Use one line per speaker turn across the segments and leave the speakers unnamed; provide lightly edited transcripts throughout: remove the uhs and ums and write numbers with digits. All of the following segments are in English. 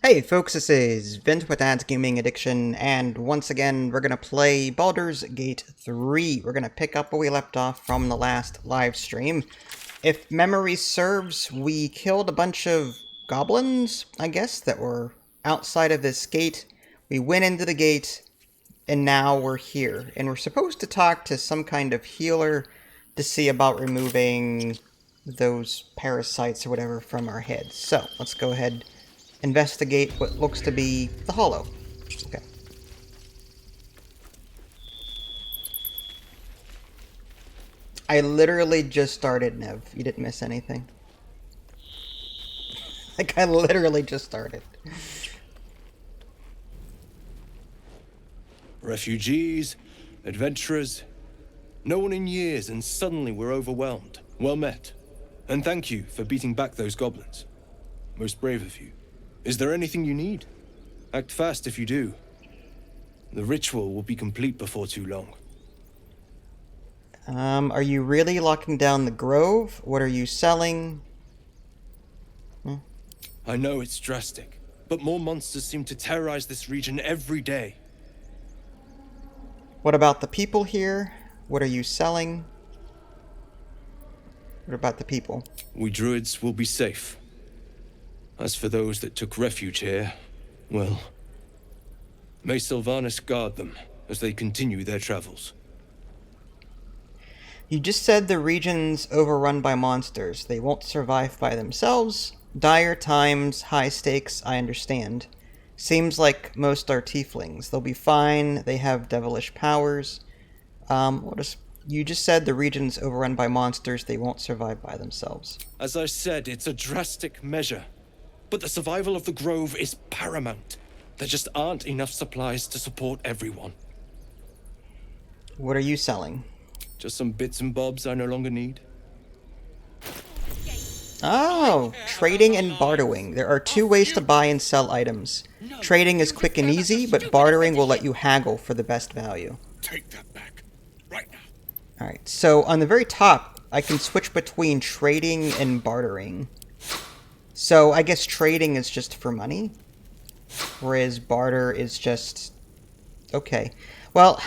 Hey folks, this is Vint with Ads Gaming Addiction, and once again we're going to play Baldur's Gate 3. We're going to pick up where we left off from the last live stream. If memory serves, we killed a bunch of goblins, I guess, that were outside of this gate. We went into the gate, and now we're here. And we're supposed to talk to some kind of healer to see about removing those parasites or whatever from our heads. So, let's go ahead investigate what looks to be the hollow. Okay. I literally just started, Nev. You didn't miss anything. Like, I literally just started.
Refugees, adventurers, no one in years, and suddenly we're overwhelmed. Well met. And thank you for beating back those goblins. Most brave of you. Is there anything you need? Act fast if you do. The ritual will be complete before too long.
Are you really locking down the grove? What are you selling?
I know it's drastic, but more monsters seem to terrorize this region every day.
What about the people here? What are you selling? What about the people?
We druids will be safe. As for those that took refuge here, well, may Sylvanas guard them as they continue their travels.
You just said the region's overrun by monsters. They won't survive by themselves. Dire times, high stakes, I understand. Seems like most are tieflings. They'll be fine. They have devilish powers. You just said the region's overrun by monsters. They won't survive by themselves.
As I said, it's a drastic measure. But the survival of the grove is paramount. There just aren't enough supplies to support everyone.
What are you selling?
Just some bits and bobs I no longer need.
Oh, trading and bartering. There are two ways to buy and sell items. Trading is quick and easy, but bartering will let you haggle for the best value.
Take that back, right now.
Alright, so on the very top, I can switch between trading and bartering. So I guess trading is just for money, whereas barter is just... okay. Well,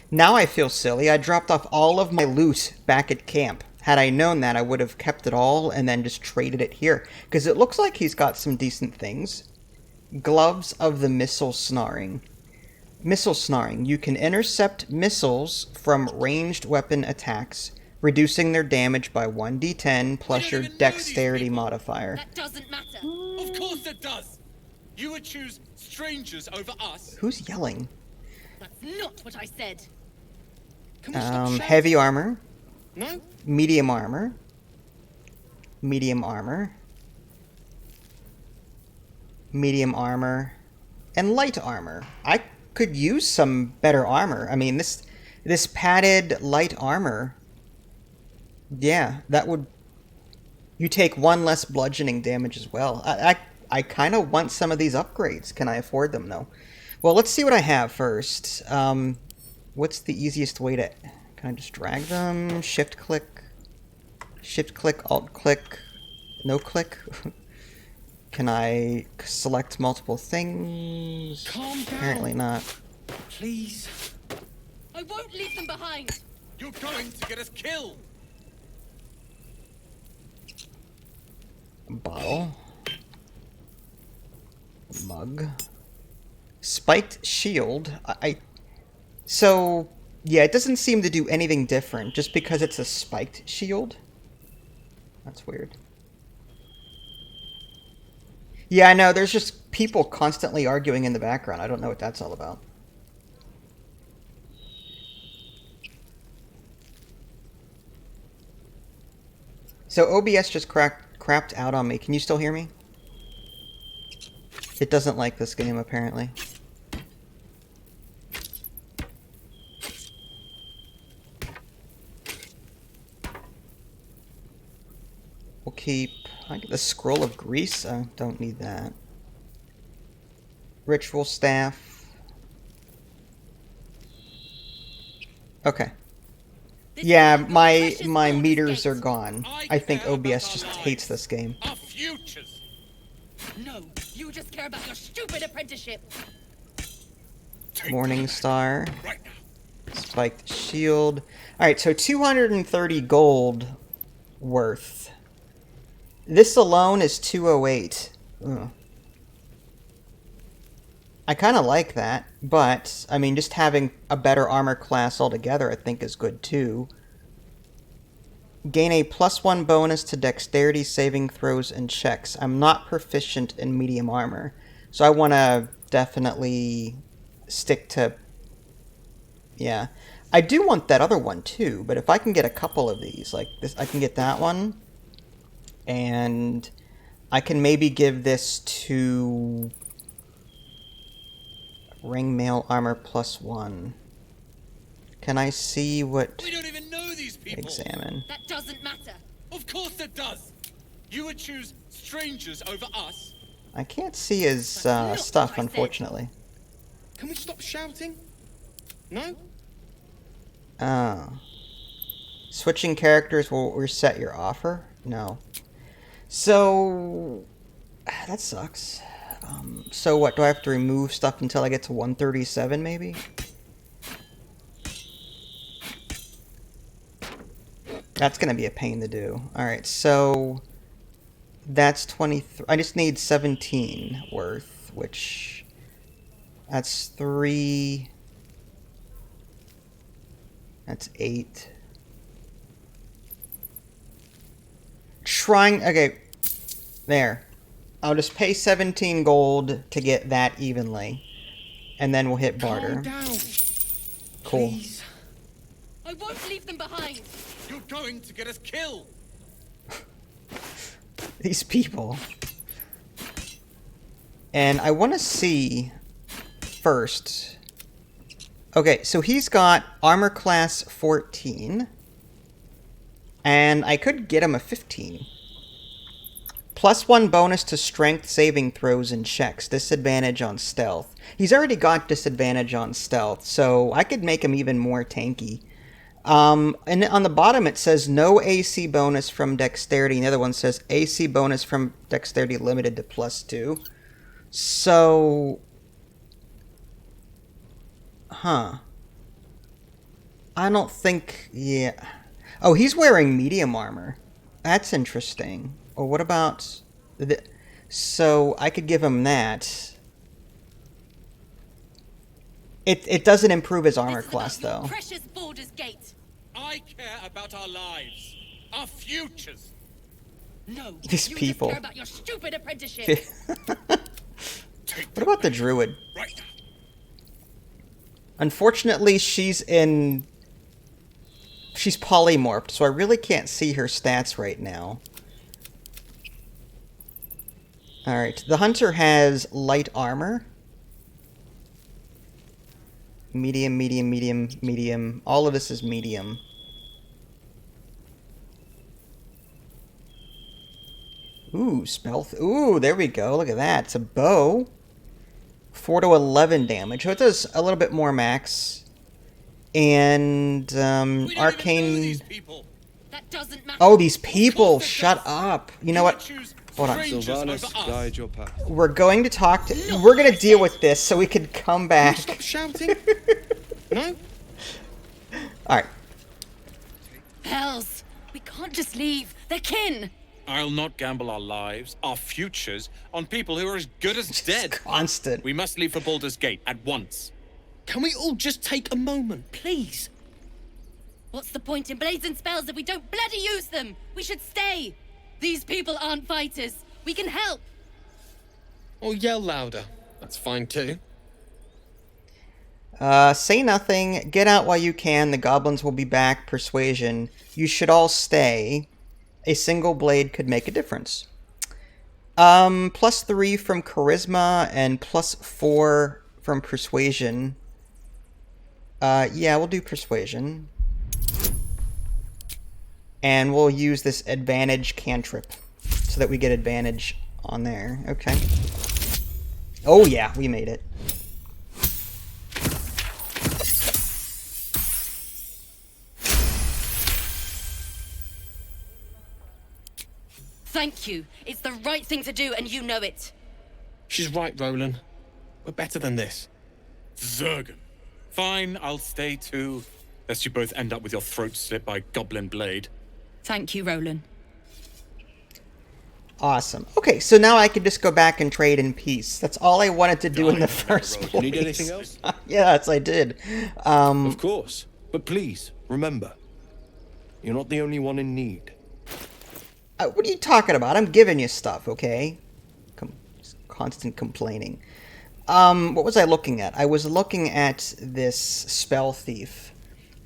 now I feel silly. I dropped off all of my loot back at camp. Had I known that, I would have kept it all and then just traded it here. Because it looks like he's got some decent things. Gloves of the Missile Snaring. Missile Snaring. You can intercept missiles from ranged weapon attacks, reducing their damage by 1d10 plus your dexterity modifier.
That doesn't matter.
Of course it does. You would choose strangers over us.
Who's yelling?
That's not what I said.
Can we stop shouting?
Heavy armor,
No?
medium armor, medium armor, medium armor, and light armor. I could use some better armor. I mean, this padded light armor, yeah, that would... you take one less bludgeoning damage as well. I kind of want some of these upgrades. Can I afford them, though? Well, let's see what I have first. What's the easiest way to... can I just drag them? Shift click, alt click, no click? Can I select multiple things?
Calm down.
Apparently not.
Please.
I won't leave them behind.
You're going to get us killed.
Bottle. Mug. Spiked shield. So, yeah, it doesn't seem to do anything different just because it's a spiked shield. That's weird. Yeah, I know, there's just people constantly arguing in the background. I don't know what that's all about. So OBS just crapped out on me. Can you still hear me? It doesn't like this game, apparently. We'll keep... I get the Scroll of Grease. I don't need that. Ritual Staff. Okay. Yeah, my meters are gone. I think OBS just hates this game.
Our futures.
No, you You just care about your stupid apprenticeship.
Morning Star.
Right now.
Spiked shield. Alright, so 230 gold worth. This alone is 208. Ugh. I kind of like that, but, I mean, just having a better armor class altogether I think is good too. Gain a +1 bonus to dexterity saving throws and checks. I'm not proficient in medium armor, so I want to definitely stick to... Yeah. I do want that other one too, but if I can get a couple of these, like this, I can get that one, and I can maybe give this to ring mail armor +1. Can I see what...
We don't even know these people.
Examine.
That doesn't matter.
Of course it does. You would choose strangers over us.
I can't see his
not
stuff,
what I said.
unfortunately.
Can we stop shouting? No?
Oh. Switching characters will reset your offer? No. So... That sucks. So what, do I have to remove stuff until I get to 137, maybe? That's gonna be a pain to do. Alright, so... That's 23... I just need 17 worth, which... That's 3... That's 8. Shrine... Okay. There. I'll just pay 17 gold to get that evenly. And then we'll hit barter.
Calm down.
Cool.
Please.
I won't leave them behind.
You're going to get us killed.
These people. And I want to see first. Okay, so he's got armor class 14. And I could get him a 15. +1 bonus to strength saving throws and checks. Disadvantage on stealth. He's already got disadvantage on stealth, so I could make him even more tanky. And on the bottom it says no AC bonus from dexterity. And the other one says AC bonus from dexterity limited to +2. So... Huh. I don't think... Yeah. Oh, he's wearing medium armor. That's interesting. Or what about... So I could give him that. It doesn't improve his armor
This is
class,
about your
though.
Precious Baldur's Gate.
I care about our lives, our futures.
No.
These
you
people.
Just care about your stupid apprenticeship.
Take
What about the druid?
right now.
Unfortunately, she's polymorphed, so I really can't see her stats right now. Alright, the hunter has light armor. Medium, medium, medium, medium. All of this is medium. Ooh, ooh, there we go. Look at that. It's a bow. 4 to 11 damage. So it does a little bit more max. And,
We don't even know
arcane...
these people.
That doesn't matter.
Oh, these people!
course it
Shut
does.
up! You know
would
what?
choose
Hold on.
strangers
Sylvanas,
over us.
guide your path.
We're going to talk to...
Look,
We're going
I
to deal
said-
with this so we can come
Can
back.
you stop shouting? No?
Alright.
Hells. We can't just leave. They're kin.
I'll not gamble our lives, our futures, on people who are as good as dead.
Constant.
We must leave for Baldur's Gate at once.
Can we all just take a moment, please?
What's the point in blazing spells if we don't bloody use them? We should stay. These people aren't fighters. We can help.
Or yell louder. That's fine too.
Say nothing. Get out while you can. The goblins will be back. Persuasion. You should all stay. A single blade could make a difference. +3 from charisma and +4 from persuasion. Yeah, we'll do persuasion. And we'll use this advantage cantrip so that we get advantage on there. Okay. Oh yeah, we made it.
Thank you. It's the right thing to do, and you know it.
She's right, Roland. We're better than this.
Zergan. Fine, I'll stay too. Lest you both end up with your throats slit by Goblin Blade.
Thank you, Roland.
Awesome. Okay, so now I can just go back and trade in peace. That's all I wanted to do in the first place.
Need anything else?
Yes, I did.
Of course. But please, remember, you're not the only one in need.
What are you talking about? I'm giving you stuff, okay? Constant complaining. What was I looking at? I was looking at this Spell Thief.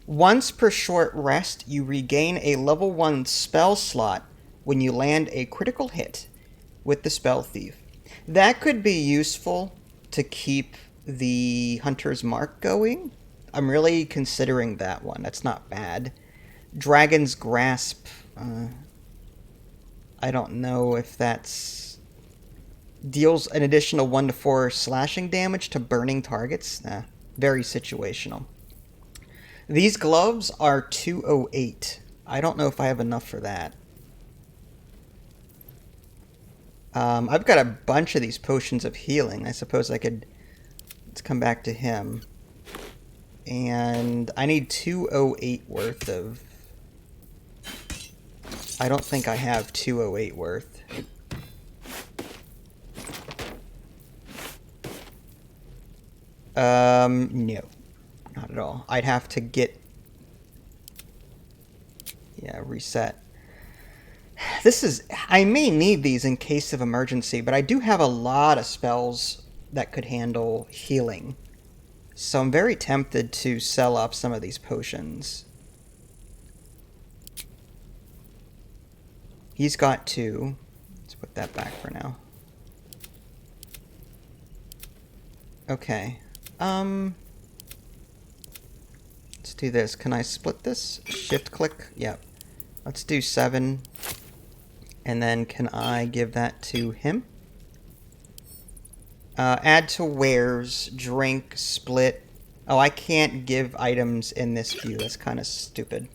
Once per short rest, you regain a level 1 spell slot when you land a critical hit with the Spell Thief. That could be useful to keep the Hunter's Mark going. I'm really considering that one. That's not bad. Dragon's Grasp. I don't know if that's... deals an additional 1 to 4 slashing damage to burning targets. Very situational. These gloves are 208. I don't know if I have enough for that. I've got a bunch of these potions of healing. I suppose I could... Let's come back to him. And I need 208 worth of... I don't think I have 208 worth. No. Not at all. I'd have to get... Yeah, reset. This is... I may need these in case of emergency, but I do have a lot of spells that could handle healing. So I'm very tempted to sell up some of these potions. He's got 2. Let's put that back for now. Okay. Let's do this. Can I split this? Shift click? Yep. Let's do 7. And then can I give that to him? Add to wares, drink, split. Oh, I can't give items in this view. That's kind of stupid.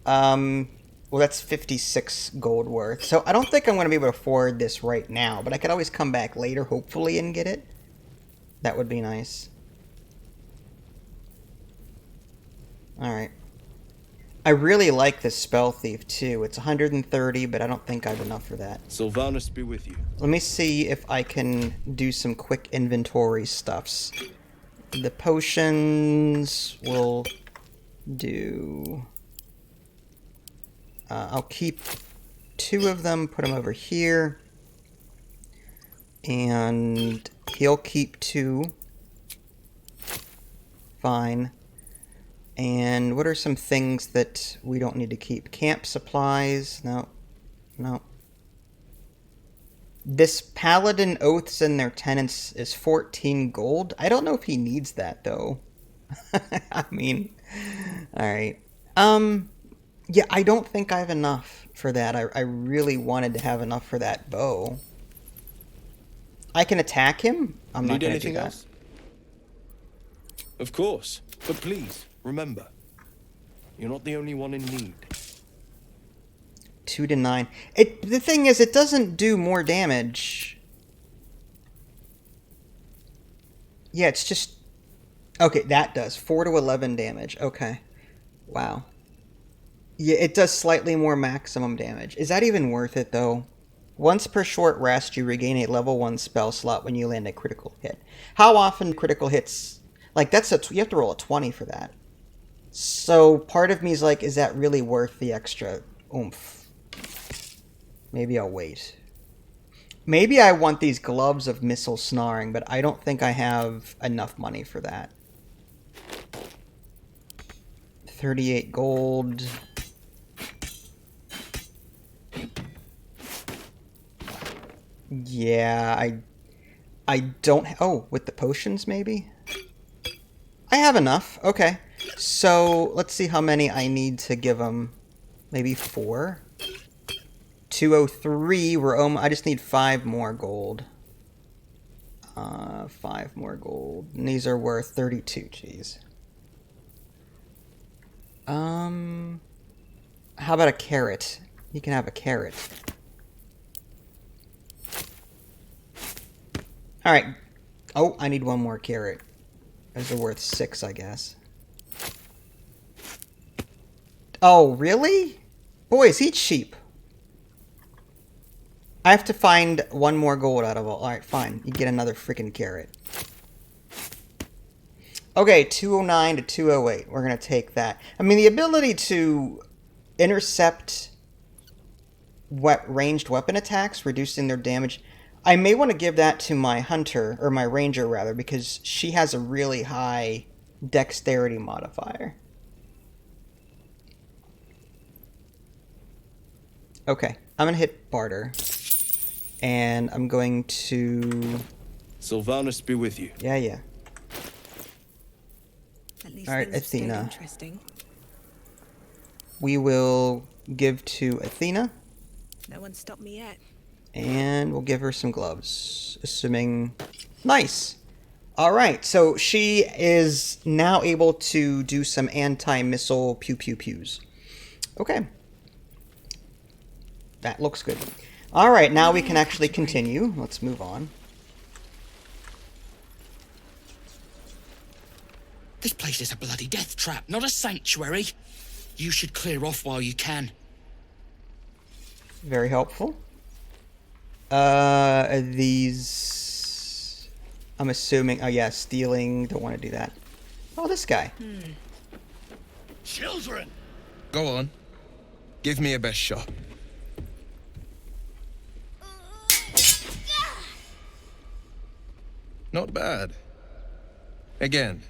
Well, that's 56 gold worth. So I don't think I'm going to be able to afford this right now, but I could always come back later, hopefully, and get it. That would be nice. Alright. I really like this Spell Thief, too. It's 130, but I don't think I have enough for that.
Sylvanus be with you.
Let me see if I can do some quick inventory stuffs. The potions will do... I'll keep 2 of them, put them over here. And he'll keep 2. Fine. And what are some things that we don't need to keep? Camp supplies? No. No. This Paladin Oaths and their tenants is 14 gold. I don't know if he needs that, though. I mean... Alright. Yeah, I don't think I have enough for that. I really wanted to have enough for that bow. I can attack him? I'm not going to do that.
Else? Of course. But please, remember, you're not the only one in need.
2 to 9. The thing is, it doesn't do more damage. Yeah, it's just... Okay, that does. 4 to 11 damage. Okay. Wow. Yeah, it does slightly more maximum damage. Is that even worth it, though? Once per short rest, you regain a level 1 spell slot when you land a critical hit. How often critical hits... Like, that's you have to roll a 20 for that. So, part of me is like, is that really worth the extra oomph? Maybe I'll wait. Maybe I want these gloves of missile snaring, but I don't think I have enough money for that. 38 gold. Yeah, I don't... Oh, with the potions, maybe? I have enough. Okay. So, let's see how many I need to give them. Maybe 4? 203. I just need 5 more gold. 5 more gold. And these are worth 32. Jeez. How about a carrot? You can have a carrot. Alright. Oh, I need one more carrot. Those are worth 6, I guess. Oh, really? Boys, eat sheep. I have to find one more gold out of all. Alright, fine. You get another freaking carrot. Okay, 209 to 208. We're going to take that. I mean, the ability to intercept ranged weapon attacks, reducing their damage. I may want to give that to my hunter, or my ranger rather, because she has a really high dexterity modifier. Okay, I'm going to hit Barter. And I'm going to...
Sylvanus be with you.
Yeah.
At least
Alright,
things have stayed
Athena.
interesting.
We will give to Athena.
No one stopped me yet.
And we'll give her some gloves. Assuming... Nice! Alright, so she is now able to do some anti-missile pew-pew-pews. Okay. That looks good. Alright, now we can actually continue. Let's move on.
This place is a bloody death trap, not a sanctuary. You should clear off while you can.
Very helpful. These... I'm assuming... Oh, yeah, stealing. Don't want to do that. Oh, this guy.
Children! Go on. Give me a best shot. Not bad. Again.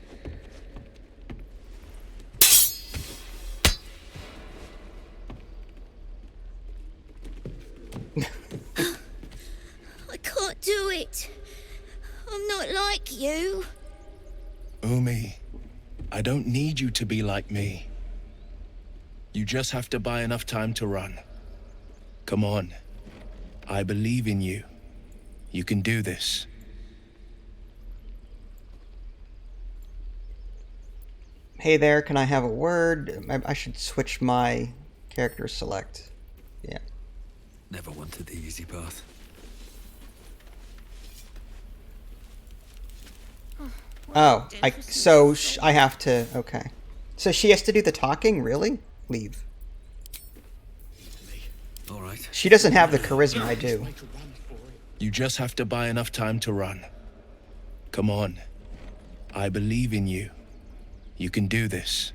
I can't do it. I'm not like you.
Umi, I don't need you to be like me. You just have to buy enough time to run. Come on. I believe in you. You can do this.
Hey there, can I have a word? I should switch my character select. Yeah.
Never wanted the easy path.
Oh, I have to, okay. So she has to do the talking? Really? Leave.
All right.
She doesn't have the charisma I do.
You just have to buy enough time to run. Come on. I believe in you. You can do this.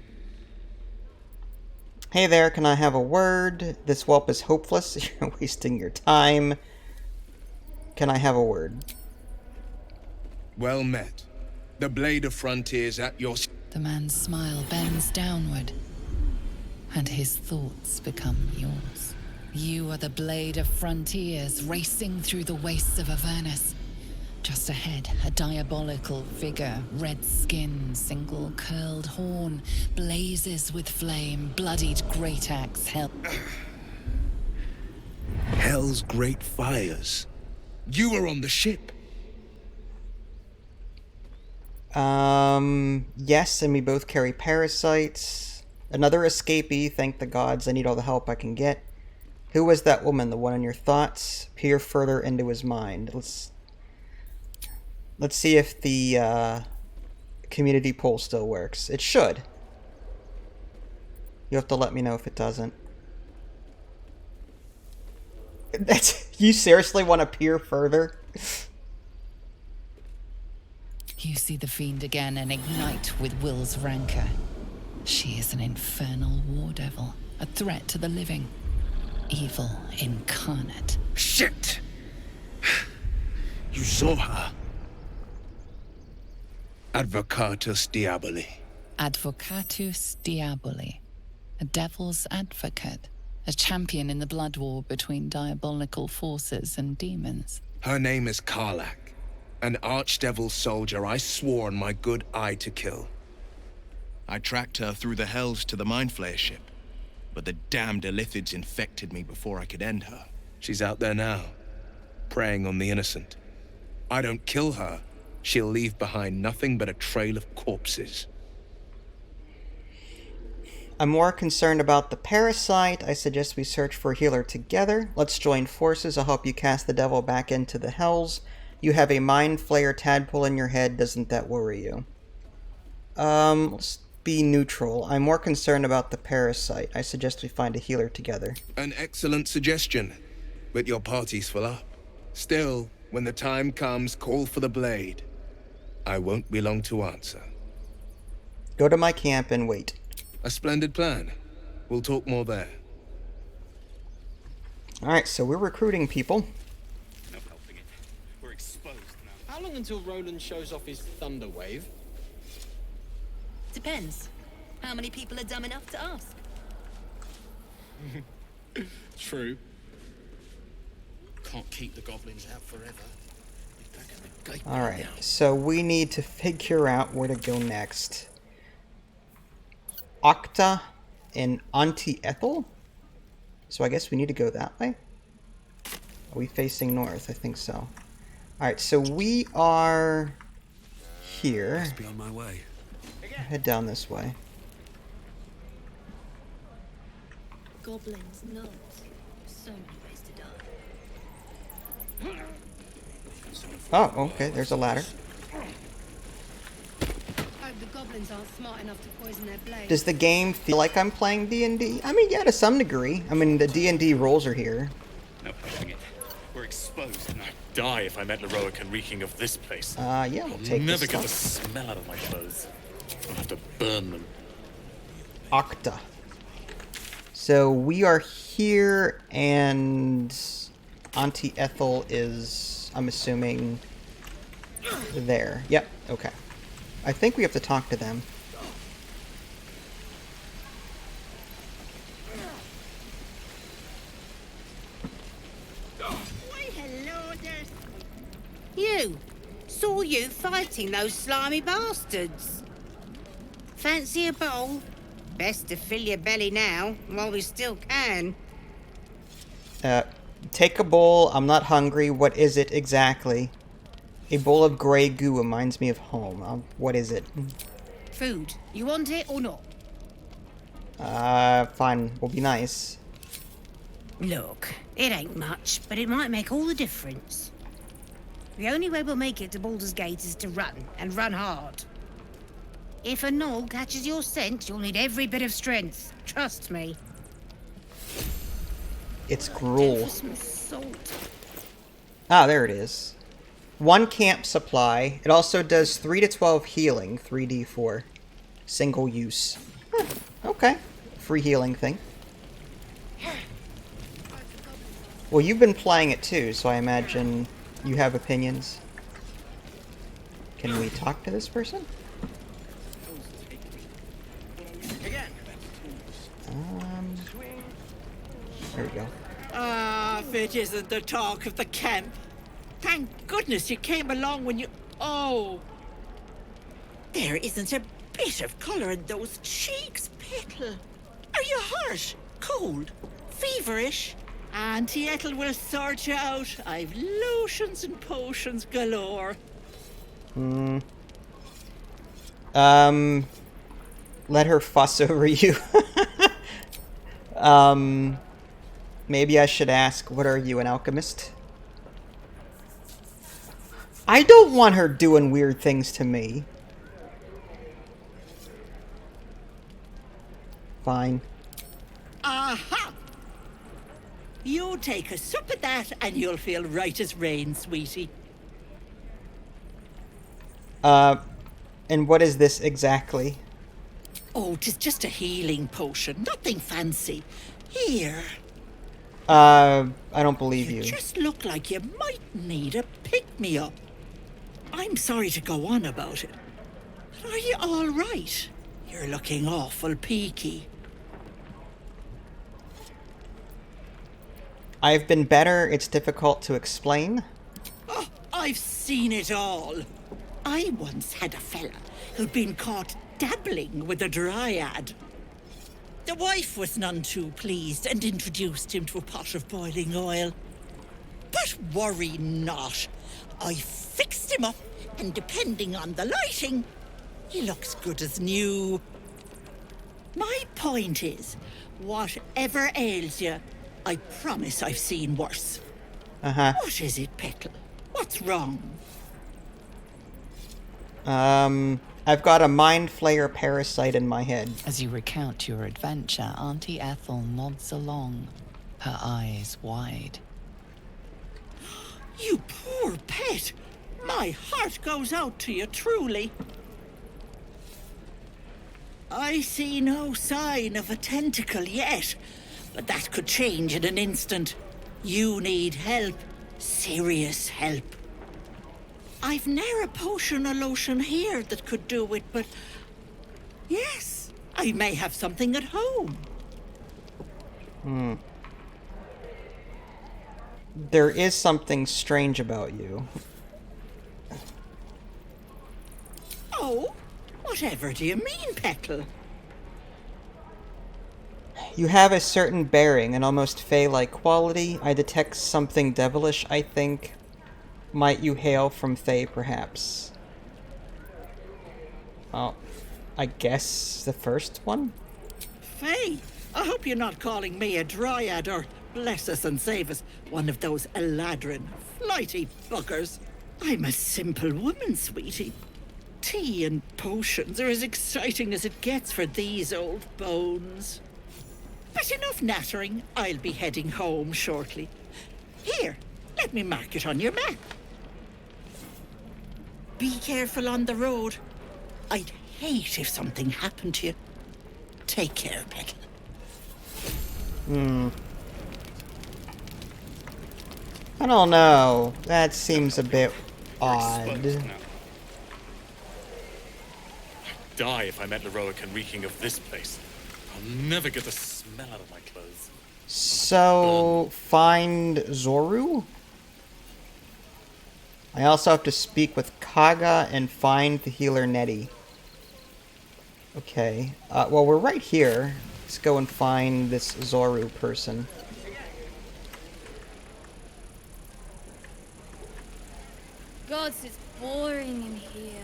Hey there, can I have a word? This whelp is hopeless. You're wasting your time. Can I have a word?
Well met. The blade of frontiers at your...
The man's smile bends downward, and his thoughts become yours. You are the blade of frontiers racing through the wastes of Avernus. Just ahead, a diabolical figure, red skin, single curled horn, blazes with flame, bloodied great axe held.
Hell's great fires. You were on the ship.
Yes, and we both carry parasites. Another escapee, thank the gods, I need all the help I can get. Who was that woman, the one in your thoughts? Peer further into his mind. Let's see if the community poll still works. It should. You have to let me know if it doesn't. You seriously want to peer further?
You see the fiend again and ignite with Will's rancor. She is an infernal war devil, a threat to the living. Evil incarnate.
Shit! You saw her. Advocatus Diaboli.
Advocatus Diaboli. A devil's advocate. A champion in the blood war between diabolical forces and demons.
Her name is Karlach. An archdevil soldier I swore on my good eye to kill. I tracked her through the hells to the Mindflayer ship, but the damned Illithids infected me before I could end her.
She's out there now, preying on the innocent.
I don't kill her, she'll leave behind nothing but a trail of corpses.
I'm more concerned about the parasite. I suggest we search for a healer together. Let's join forces. I'll help you cast the devil back into the hells. You have a mind flayer tadpole in your head. Doesn't that worry you? Let's be neutral. I'm more concerned about the parasite. I suggest we find a healer together.
An excellent suggestion, but your party's full up. Still, when the time comes, call for the blade. I won't be long to answer.
Go to my camp and wait.
A splendid plan. We'll talk more there.
Alright, so we're recruiting people.
No helping it. We're exposed now.
How long until Roland shows off his thunder wave?
Depends. How many people are dumb enough to ask?
True.
Can't keep the goblins out forever. Be back at the gate
Alright,
now.
so we need to figure out where to go next. Octa and Auntie Ethel? So I guess we need to go that way? Are we facing north? I think so. Alright, so we are here.
Must be on my way.
Head down this way.
Goblins, no. So many ways to die.
Oh, okay, there's a ladder.
Hope the goblins aren't smart enough to poison their blade.
Does the game feel like I'm playing D&D? I mean, yeah, to some degree. I mean, the D&D rules are here.
No helping it. We're exposed now. Die if I met Leroic and reeking of this place.
Yeah, we'll take
Never
this
get the
stuff.
smell out of my clothes. I'll have to burn them.
Octa. So we are here, and Auntie Ethel is, I'm assuming, there. Yep, okay. I think we have to talk to them.
Why, hello there. You. Saw you fighting those slimy bastards. Fancy a bowl? Best to fill your belly now, while we still can.
Take a bowl. I'm not hungry. What is it exactly? A bowl of grey goo reminds me of home. What is it?
Food. You want it or not?
Fine. We'll be nice.
Look, it ain't much, but it might make all the difference. The only way we'll make it to Baldur's Gate is to run, and run hard. If a gnoll catches your scent, you'll need every bit of strength. Trust me.
It's gruel.
For some salt.
Ah, there it is. 1 camp supply. It also does 3 to 12 healing, 3d4. Single use. Huh, okay. Free healing thing. Well, you've been playing it too, so I imagine you have opinions. Can we talk to this person? There we go.
Ah, if it isn't the talk of the camp. Thank goodness you came along when you... Oh! There isn't a bit of colour in those cheeks, Petal. Are you hurt? Cold? Feverish? Auntie Ethel will sort you out. I've lotions and potions galore.
Let her fuss over you. Maybe I should ask, what are you, an alchemist? I don't want her doing weird things to me. Fine.
Aha! You take a sup at that and you'll feel right as rain, sweetie.
And what is this exactly?
Oh, 'tis just a healing potion, nothing fancy. Here.
I don't believe you.
Just look like you might need a pick-me-up. I'm sorry to go on about it, but are you all right? You're looking awful peaky.
I've been better. It's difficult to explain.
Oh, I've seen it all. I once had a fella who'd been caught dabbling with a dryad. The wife was none too pleased and introduced him to a pot of boiling oil. But worry not. I fixed him up, and depending on the lighting, he looks good as new. My point is, whatever ails you, I promise I've seen worse.
Uh-huh.
What is it, Petal? What's wrong?
I've got a mind flayer parasite in my head.
As you recount your adventure, Auntie Ethel nods along, her eyes wide.
You poor pet! My heart goes out to you, truly. I see no sign of a tentacle yet, but that could change in an instant. You need help. Serious help. I've ne'er a potion or lotion here that could do it, but... yes, I may have something at home.
There is something strange about you.
Oh? Whatever do you mean, Petal?
You have a certain bearing, an almost fey-like quality. I detect something devilish, I think. Might you hail from Fae, perhaps? Oh, I guess the first one?
Faye, I hope you're not calling me a dryad or, bless us and save us, one of those Eladrin, flighty buggers. I'm a simple woman, sweetie. Tea and potions are as exciting as it gets for these old bones. But enough nattering. I'll be heading home shortly. Here, let me mark it on your map. Be careful on the road. I'd hate if something happened to you. Take care, Petal.
I don't know. That seems a bit odd.
Die if I met Leroican reeking of this place. I'll never get the smell out of my clothes.
So, find Zoru? I also have to speak with Kaga and find the healer Nettie. Okay. Well, we're right here. Let's go and find this Zoru person.
Gods, it's boring in here.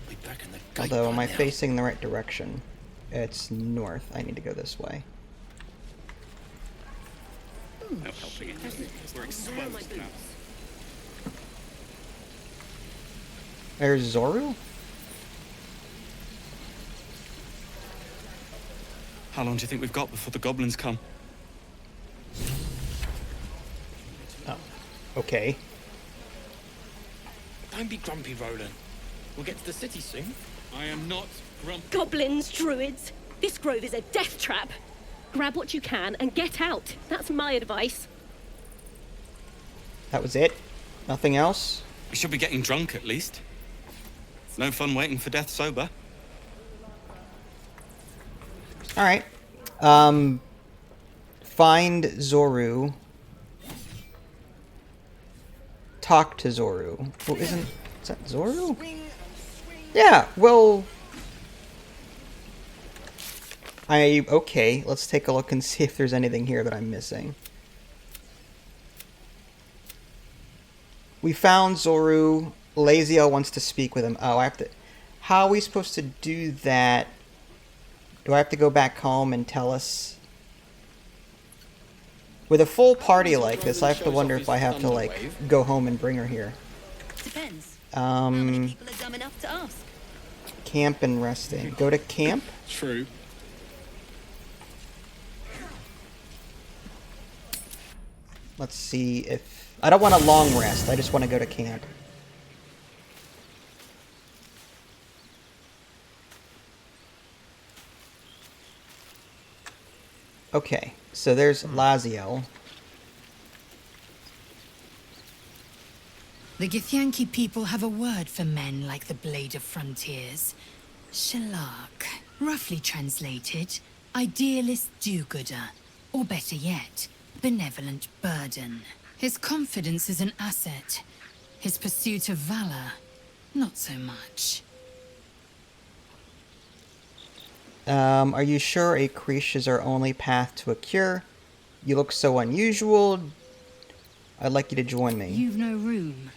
Be back in the gate
Although,
by
am I
now.
facing the right direction? It's north. I need to go this way.
No helping it. We're exposed now.
There's Zoru?
How long do you think we've got before the goblins come?
Oh. Okay.
Don't be grumpy, Roland. We'll get to the city soon.
I am not grumpy.
Goblins, druids. This grove is a death trap. Grab what you can and get out. That's my advice.
That was it? Nothing else?
We should be getting drunk at least. It's no fun waiting for death sober.
Alright. Find Zoru. Talk to Zoru. Oh, is that Zoru? Yeah, well... Okay, let's take a look and see if there's anything here that I'm missing. We found Zoru. Laziel wants to speak with him. Oh, I have to... How are we supposed to do that? Do I have to go back home and tell us? With a full party like this, I have to wonder if I have to, like, go home and bring her here.
Depends. How many people are dumb enough to ask?
Camp and resting. Go to camp?
True.
Let's see if... I don't want a long rest. I just want to go to camp. Okay, so there's Laziel.
The Githyanki people have a word for men like the Blade of Frontiers. Shalak. Roughly translated, idealist do-gooder. Or better yet, benevolent burden. His confidence is an asset. His pursuit of valor, not so much.
Are you sure a creche is our only path to a cure? You look so unusual. I'd like you to join me.
You've no room.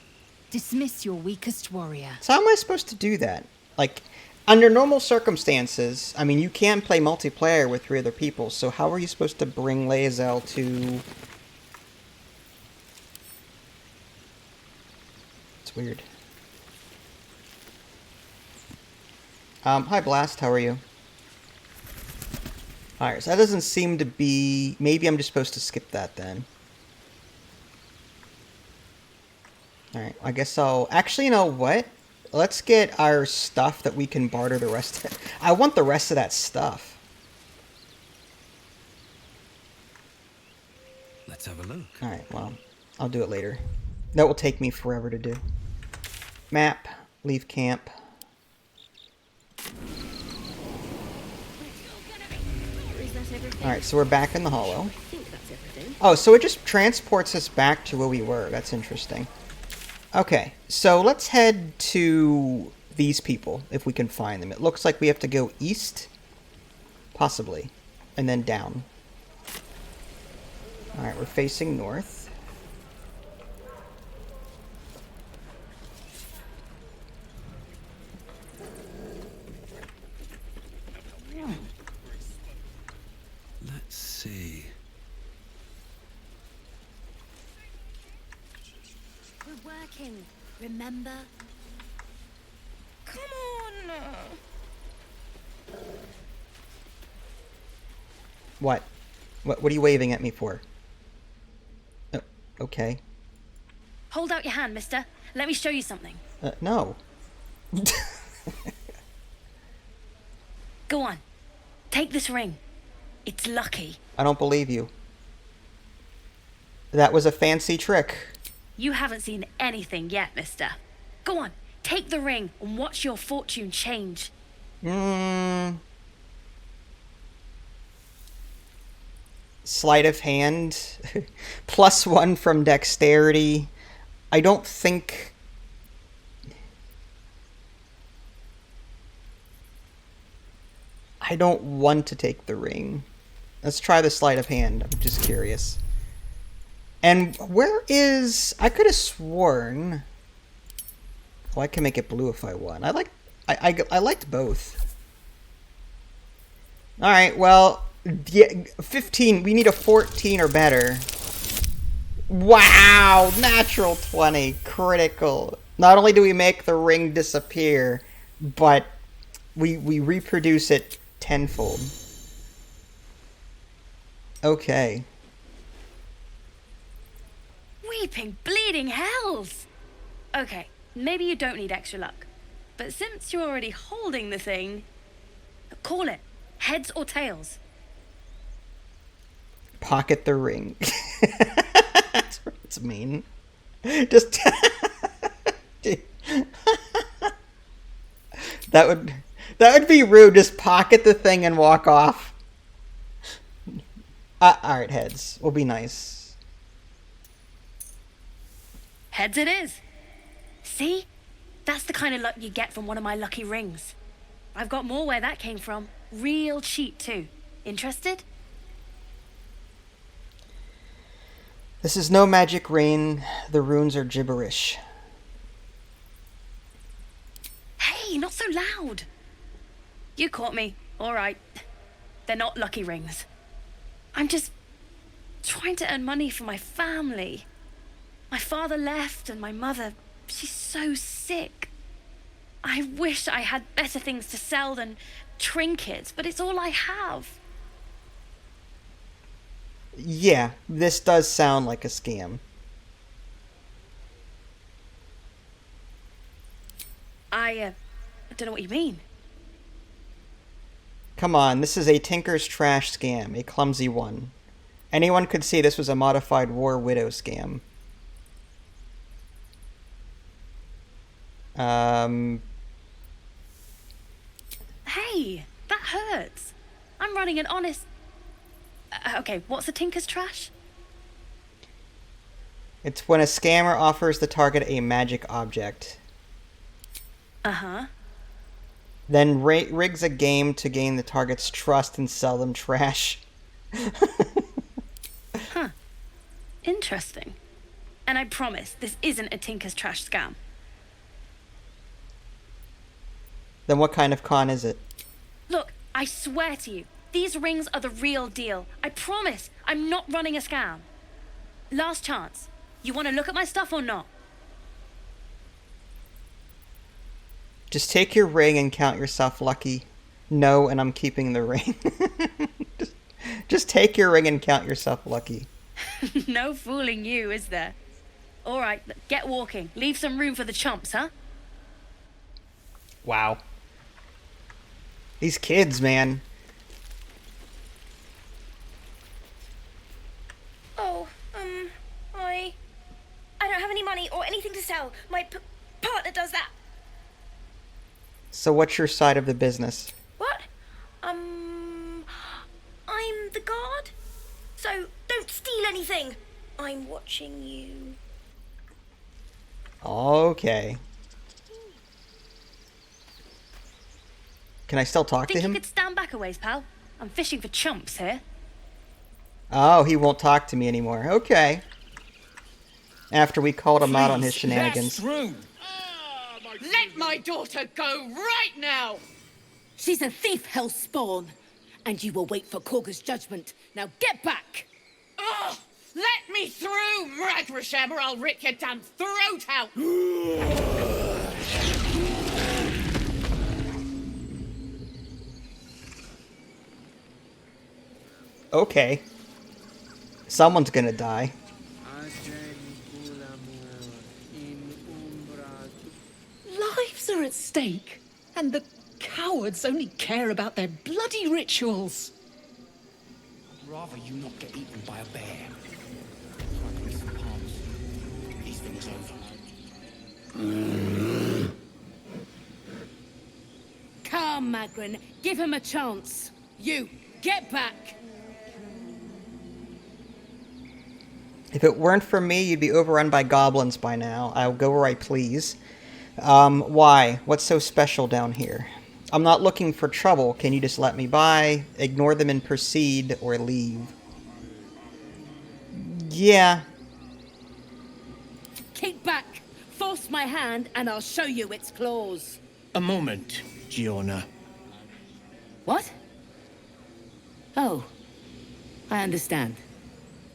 Dismiss your weakest warrior.
So how am I supposed to do that? Like, under normal circumstances, I mean, you can play multiplayer with 3 other people, so how are you supposed to bring Lae'zel to Weird. Hi Blast, how are you? Alright, so that doesn't seem to be... Maybe I'm just supposed to skip that then. Alright, I guess I'll... Actually, you know what? Let's get our stuff that we can barter the rest of it. I want the rest of that stuff.
Let's have a look.
Alright, well, I'll do it later. That will take me forever to do. Map, leave camp. Alright, so we're back in the hollow. Oh, so it just transports us back to where we were. That's interesting. Okay, so let's head to these people, if we can find them. It looks like we have to go east, possibly, and then down. Alright, we're facing north.
Let's see.
We're working, remember? Come on!
What? What are you waving at me for? Okay.
Hold out your hand, mister. Let me show you something.
No.
Go on. Take this ring. It's lucky.
I don't believe you. That was a fancy trick.
You haven't seen anything yet, mister. Go on. Take the ring and watch your fortune change.
Sleight of hand. +1 from dexterity. I don't think... I don't want to take the ring. Let's try the sleight of hand. I'm just curious. And where is... I could have sworn... Oh, I can make it blue if I want. I liked both. Alright, well... Yeah, 15. We need a 14 or better. Wow! Natural 20. Critical. Not only do we make the ring disappear, but we reproduce it tenfold. Okay.
Weeping, bleeding hells! Okay, maybe you don't need extra luck. But since you're already holding the thing, call it. Heads or tails.
Pocket the ring. That's what it's mean. Just that would be rude. Just pocket the thing and walk off. Alright, heads. Will be nice.
Heads it is. See? That's the kind of luck you get from one of my lucky rings. I've got more where that came from. Real cheap, too. Interested?
This is no magic ring. The runes are gibberish.
Hey, not so loud. You caught me. All right. They're not lucky rings. I'm just trying to earn money for my family. My father left and my mother, she's so sick. I wish I had better things to sell than trinkets, but it's all I have.
Yeah, this does sound like a scam.
I don't know what you mean.
Come on, this is a Tinker's Trash scam, a clumsy one. Anyone could see this was a modified War Widow scam.
Hey, that hurts. I'm running an honest... okay, what's a Tinker's Trash?
It's when a scammer offers the target a magic object.
Uh-huh.
Then rigs a game to gain the target's trust and sell them trash.
Huh. Interesting. And I promise, this isn't a Tinker's Trash scam.
Then what kind of con is it?
Look, I swear to you, these rings are the real deal. I promise, I'm not running a scam. Last chance. You want to look at my stuff or not?
Just take your ring and count yourself lucky. No, and I'm keeping the ring. just take your ring and count yourself lucky.
No fooling you, is there? All right, get walking. Leave some room for the chumps, huh?
Wow. These kids, man.
Oh, I don't have any money or anything to sell. My partner does that.
So what's your side of the business?
What? I'm the guard. So don't steal anything. I'm watching you.
Okay. Can I still talk to
Think
him?
you could stand back a ways, pal? I'm fishing for chumps here.
Oh, he won't talk to me anymore. Okay. After we called him out on his shenanigans.
Let my daughter go right now! She's a thief, hellspawn. And you will wait for Korga's judgment. Now get back! Oh, let me through, Ragrasham, or I'll rip your damn throat out!
Okay. Someone's gonna die.
Lives are at stake, and the cowards only care about their bloody rituals.
Rather you not get eaten by a bear. Try to rest some palms. These things over.
Come, Magrin, give him a chance. You, get back!
If it weren't for me, you'd be overrun by goblins by now. I'll go where I please. Why? What's so special down here? I'm not looking for trouble. Can you just let me by? Ignore them and proceed, or leave? Yeah.
Kick back! Force my hand, and I'll show you its claws.
A moment, Giona.
What? Oh. I understand.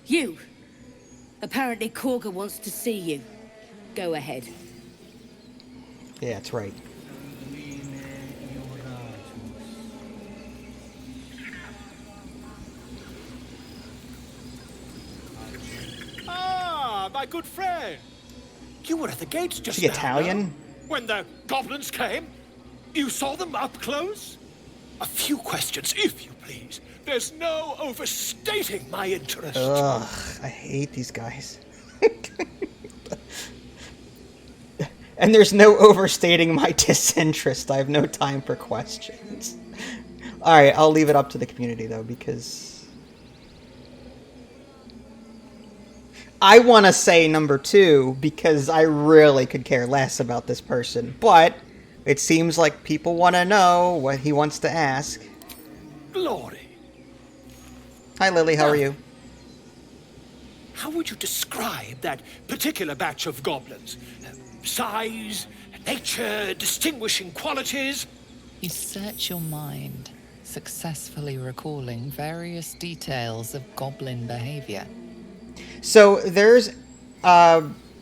You! Apparently Korga wants to see you. Go ahead.
Yeah, that's right.
Ah, my good friend. You were at the gates just
Is he
now,
Italian?
no? When the goblins came? You saw them up close? A few questions, if you please. There's no overstating my interest.
Ugh, I hate these guys. And there's no overstating my disinterest. I have no time for questions. Alright, I'll leave it up to the community, though, because I want to say number 2, because I really could care less about this person. But it seems like people want to know what he wants to ask.
Glory.
Hi, Lily. How are you?
How would you describe that particular batch of goblins? Size, nature, distinguishing qualities?
You search your mind, successfully recalling various details of goblin behavior.
So there's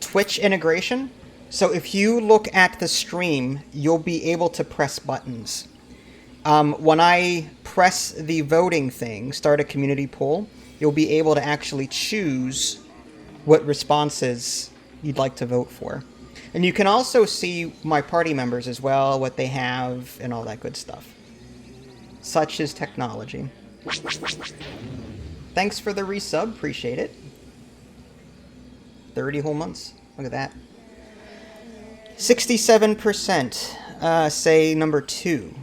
Twitch integration. So if you look at the stream, you'll be able to press buttons. When I press the voting thing, start a community poll, you'll be able to actually choose what responses you'd like to vote for. And you can also see my party members as well, what they have, and all that good stuff. Such is technology. Thanks for the resub, appreciate it. 30 whole months, look at that. 67% say number 2.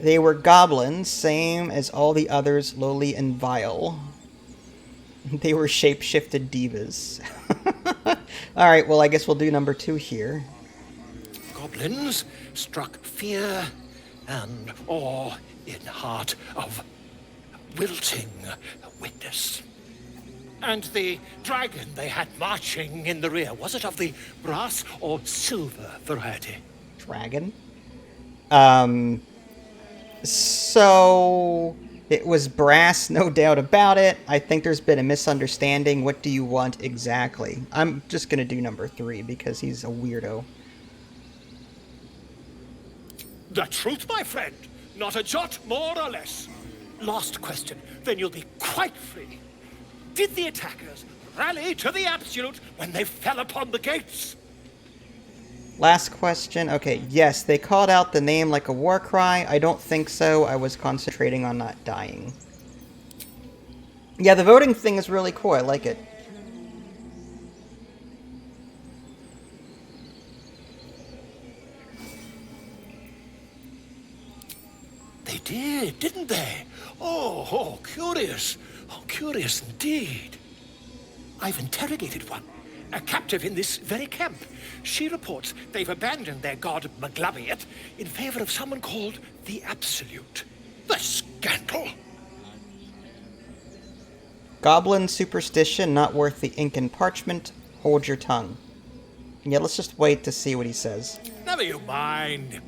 They were goblins, same as all the others, lowly and vile. They were shape-shifted divas. Alright, well I guess we'll do number 2 here.
Goblins struck fear and awe in heart of wilting witness. And the dragon they had marching in the rear, was it of the brass or silver variety?
Dragon? So it was brass, no doubt about it. I think there's been a misunderstanding. What do you want exactly? I'm just gonna do number 3 because he's a weirdo.
The truth, my friend. Not a jot more or less. Last question, then you'll be quite free. Did the attackers rally to the Absolute when they fell upon the gates?
Last question. Okay, yes, they called out the name like a war cry. I don't think so. I was concentrating on not dying. Yeah, the voting thing is really cool. I like it.
They did, didn't they? Oh, curious. Oh, curious indeed. I've interrogated one, a captive in this very camp. She reports they've abandoned their god Maglabiet in favor of someone called the Absolute. The scandal!
Goblin superstition, not worth the ink and parchment. Hold your tongue. Yeah, let's just wait to see what he says.
Never you mind.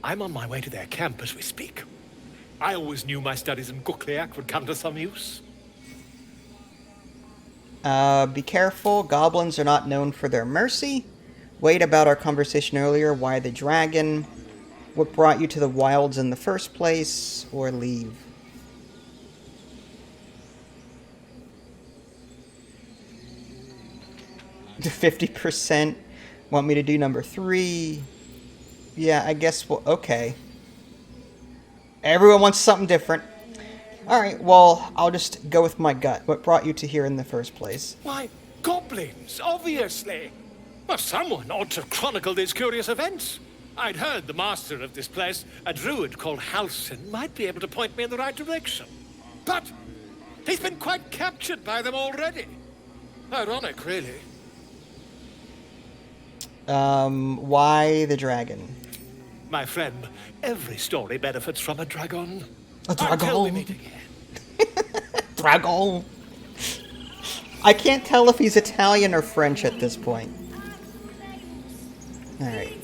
I'm on my way to their camp as we speak. I always knew my studies in Gukliak would come to some use.
Be careful. Goblins are not known for their mercy. Wait about our conversation earlier. Why the dragon? What brought you to the wilds in the first place? Or leave. To 50%. Want me to do number 3? Yeah, I guess we'll... Okay. Everyone wants something different. Alright, well, I'll just go with my gut. What brought you to here in the first place?
Why, goblins, obviously. Well, someone ought to chronicle these curious events. I'd heard the master of this place, a druid called Halsin, might be able to point me in the right direction. But he's been quite captured by them already. Ironic, really.
Why the dragon?
My friend, every story benefits from a dragon.
A dragon?
Until we meet again.
Dragon. I can't tell if he's Italian or French at this point. Alright.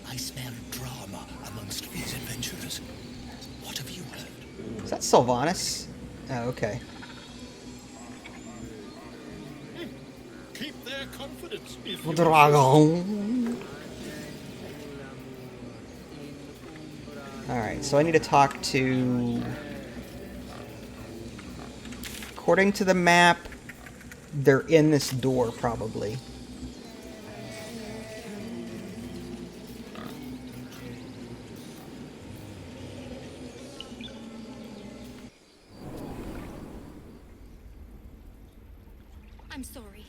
I smell drama amongst these adventurers. What have you heard?
Is that Sylvanas? Oh, okay.
Keep their confidence if
you Dragon. Alright, so I need to talk to... According to the map, they're in this door, probably.
I'm sorry.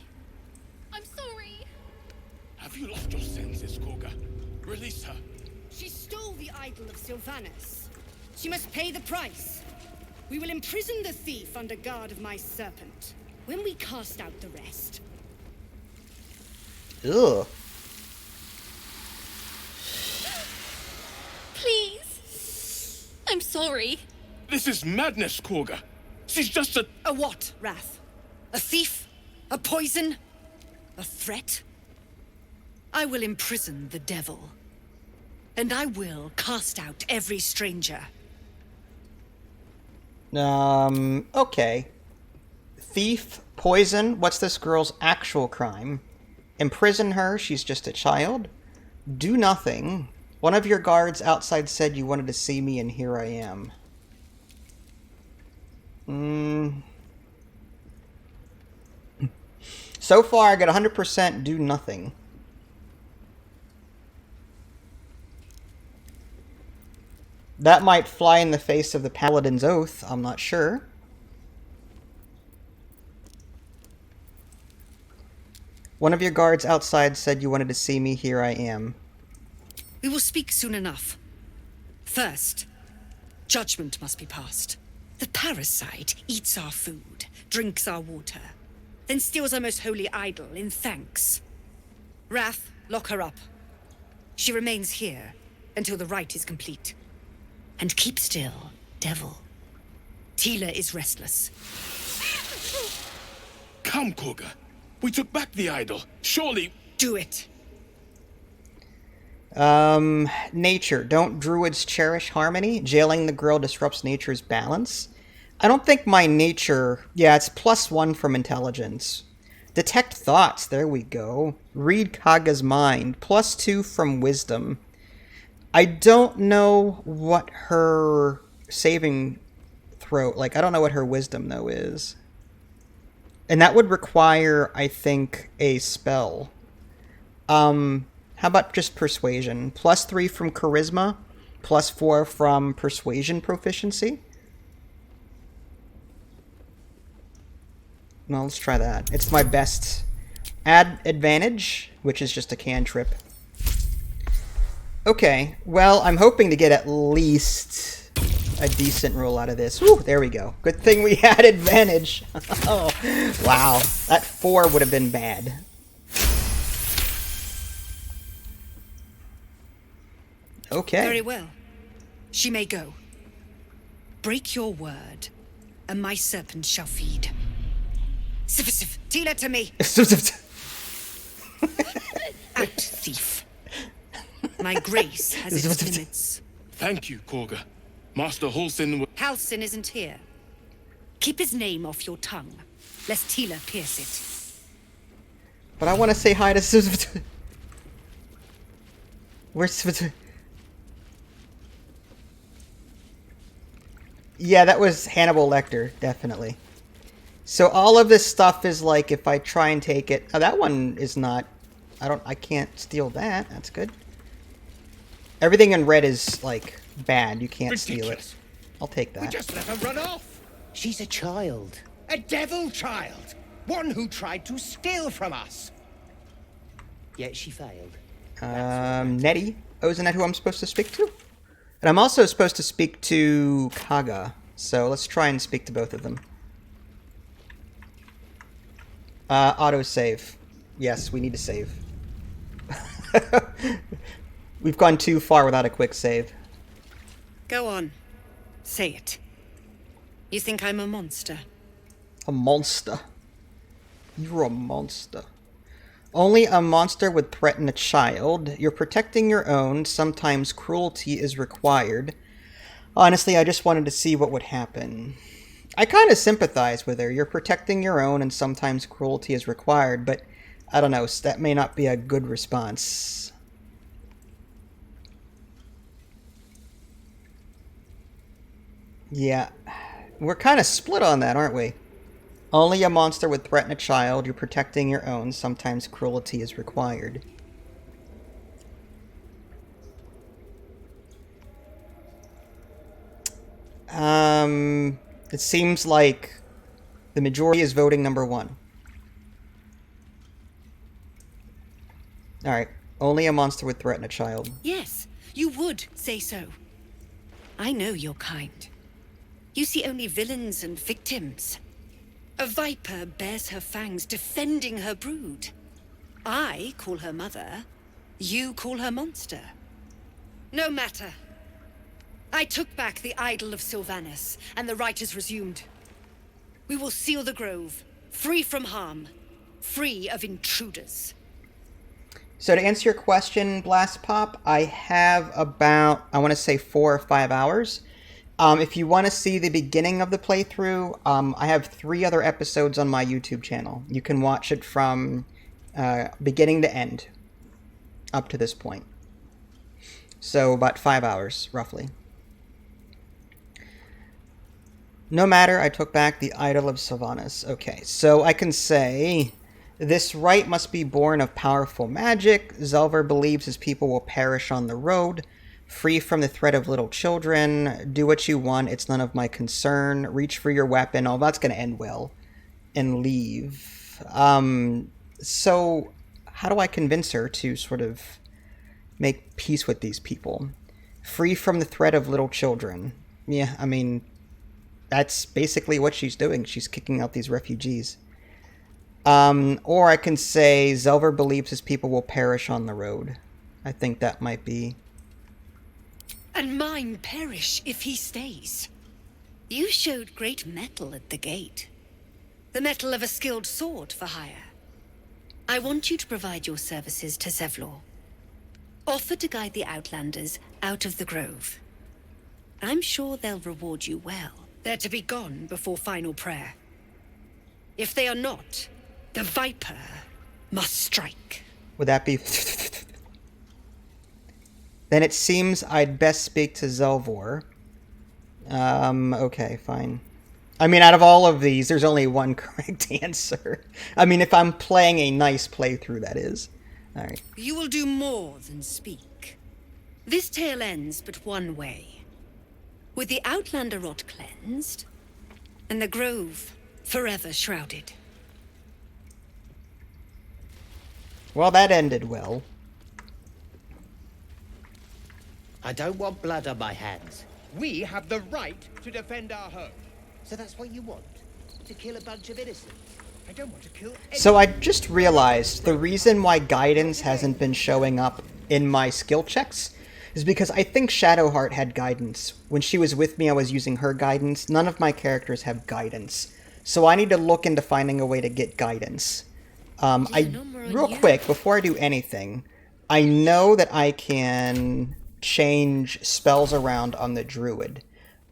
I'm sorry.
Have you lost your senses, Korga? Release her.
She stole the idol of Sylvanas. She must pay the price. We will imprison the thief under guard of my serpent. When we cast out the rest...
Ugh.
Please. I'm sorry.
This is madness, Korga. She's just a...
A what, Wrath? A thief? A poison? A threat? I will imprison the devil. And I will cast out every stranger.
Okay. Thief, poison, what's this girl's actual crime? Imprison her, she's just a child. Do nothing. One of your guards outside said you wanted to see me, and here I am. So far, I got 100% do nothing. That might fly in the face of the Paladin's Oath, I'm not sure. One of your guards outside said you wanted to see me, here I am.
We will speak soon enough. First, judgment must be passed. The parasite eats our food, drinks our water, then steals our most holy idol in thanks. Wrath, lock her up. She remains here until the rite is complete. And keep still, devil. Tila is restless.
Come, Korga. We took back the idol. Surely...
Do it.
Nature. Don't druids cherish harmony? Jailing the girl disrupts nature's balance? I don't think my nature... Yeah, it's +1 from intelligence. Detect thoughts. There we go. Read Kaga's mind. +2 from wisdom. I don't know what her saving throw... Like, I don't know what her wisdom, though, is. And that would require, I think, a spell. How about just persuasion? +3 from charisma. +4 from persuasion proficiency. Well, let's try that. It's my best. Add advantage, which is just a cantrip. Okay, well, I'm hoping to get at least a decent roll out of this. Woo, there we go. Good thing we had advantage. Oh, wow. That 4 would have been bad. Okay.
Very well. She may go. Break your word, and my serpent shall feed. Sif, Tila to me. Out, thief. My grace has its limits.
Thank you, Korga. Master Halsin...
Halsin isn't here. Keep his name off your tongue, lest Tila pierce it.
But I want to say hi to... Where's... Yeah, that was Hannibal Lecter, definitely. So all of this stuff is like, if I try and take it... Oh, that one is not... I can't steal that. That's good. Everything in red is, like, bad. You can't steal it. I'll take that.
We just let her run off. She's a child. A devil child. One who tried to steal from us. Yet she failed.
Nettie. Oh, isn't that who I'm supposed to speak to? And I'm also supposed to speak to Kaga. So let's try and speak to both of them. Autosave. Yes, we need to save. We've gone too far without a quick save.
Go on. Say it. You think I'm a monster?
A monster? You're a monster. Only a monster would threaten a child. You're protecting your own. Sometimes cruelty is required. Honestly, I just wanted to see what would happen. I kind of sympathize with her. You're protecting your own and sometimes cruelty is required, but I don't know, that may not be a good response. Yeah, we're kind of split on that, aren't we? Only a monster would threaten a child. You're protecting your own. Sometimes cruelty is required. It seems like the majority is voting number 1. Alright. Only a monster would threaten a child.
Yes, you would say so. I know your kind. You see only villains and victims. A viper bears her fangs defending her brood. I call her mother. You call her monster. No matter. I took back the idol of Sylvanus, and the rite is resumed. We will seal the grove, free from harm, free of intruders.
So to answer your question, Blast Pop, I have about, I want to say 4 or 5 hours. If you want to see the beginning of the playthrough, I have 3 other episodes on my YouTube channel. You can watch it from beginning to end, up to this point. So about 5 hours, roughly. No matter, I took back the idol of Sylvanus. Okay, so I can say, this rite must be born of powerful magic. Zelver believes his people will perish on the road. Free from the threat of little children. Do what you want, it's none of my concern. Reach for your weapon. Oh, that's going to end well. And leave. So, how do I convince her to sort of make peace with these people? Free from the threat of little children. Yeah, I mean, that's basically what she's doing. She's kicking out these refugees. Or I can say, Zelver believes his people will perish on the road. I think that might be...
And mine perish if he stays. You showed great mettle at the gate. The mettle of a skilled sword for hire. I want you to provide your services to Zevlor. Offer to guide the Outlanders out of the grove. I'm sure they'll reward you well. They're to be gone before final prayer. If they are not, The Viper must strike.
Would that be... Then it seems I'd best speak to Zelvor. Okay, fine. I mean, out of all of these, there's only one correct answer. I mean, if I'm playing a nice playthrough, that is. Alright.
You will do more than speak. This tale ends but one way. With the Outlander rot cleansed, and the Grove forever shrouded.
Well, that ended well.
I don't want blood on my hands.
We have the right to defend our home.
So that's what you want? To kill a bunch of innocents?
I don't want to kill anyone.
So I just realized the reason why guidance hasn't been showing up in my skill checks is because I think Shadowheart had guidance. When she was with me, I was using her guidance. None of my characters have guidance. So I need to look into finding a way to get guidance. Real quick, before I do anything, I know that I can change spells around on the druid.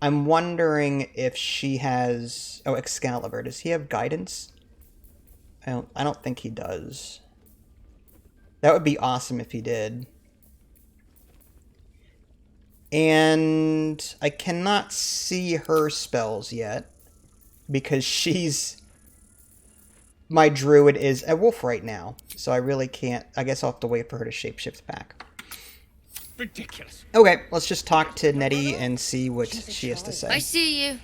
I'm wondering if she has... Oh, Excalibur. Does he have guidance? I don't think he does. That would be awesome if he did. And I cannot see her spells yet because she's... My druid is a wolf right now, so I really can't... I guess I'll have to wait for her to shapeshift back.
Ridiculous.
Okay, let's just talk to Nettie and see what she has to say.
I see you.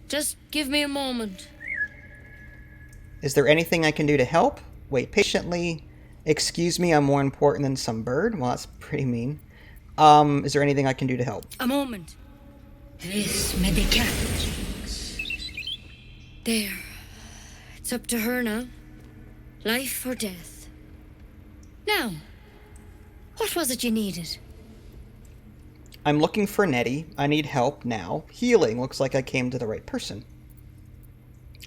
Just give me a moment.
Is there anything I can do to help? Wait patiently. Excuse me, I'm more important than some bird? Well, that's pretty mean. Is there anything I can do to help?
A moment. This medicat. There. It's up to her now. Life or death. Now, what was it you needed?
I'm looking for Nettie. I need help now. Healing. Looks like I came to the right person.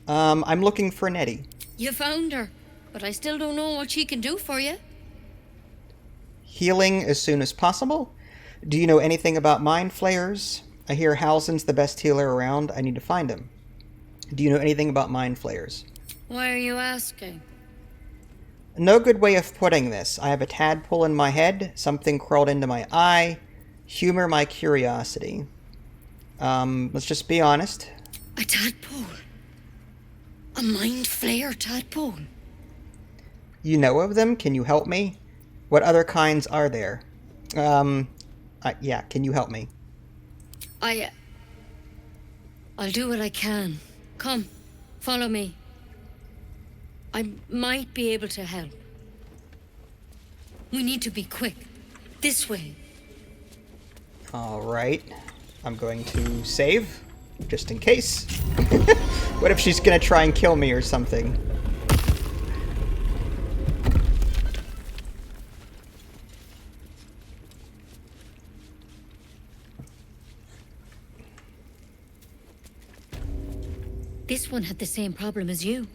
I'm looking for Nettie.
You found her, but I still don't know what she can do for you.
Healing as soon as possible. Do you know anything about mind flayers? I hear Halsin's the best healer around. I need to find him. Do you know anything about mind flayers?
Why are you asking?
No good way of putting this. I have a tadpole in my head. Something crawled into my eye. Humor my curiosity. Let's just be honest.
A tadpole? A mind flayer tadpole?
You know of them? Can you help me? What other kinds are there? Yeah, can you help me?
I'll do what I can. Come, follow me. I might be able to help. We need to be quick. This way.
Alright. I'm going to save, just in case. What if she's gonna try and kill me or something?
This one had the same problem as you.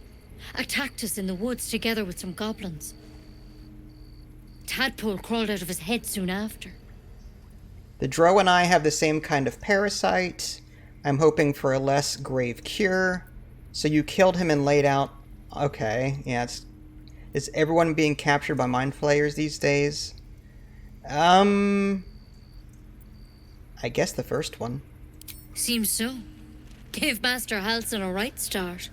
Attacked us in the woods together with some goblins. Tadpole crawled out of his head soon after.
The Drow and I have the same kind of parasite. I'm hoping for a less grave cure. So you killed him and laid out... Okay, yeah, Is everyone being captured by mind flayers these days? I guess the first one.
Seems so. Gave Master Halsin a right start.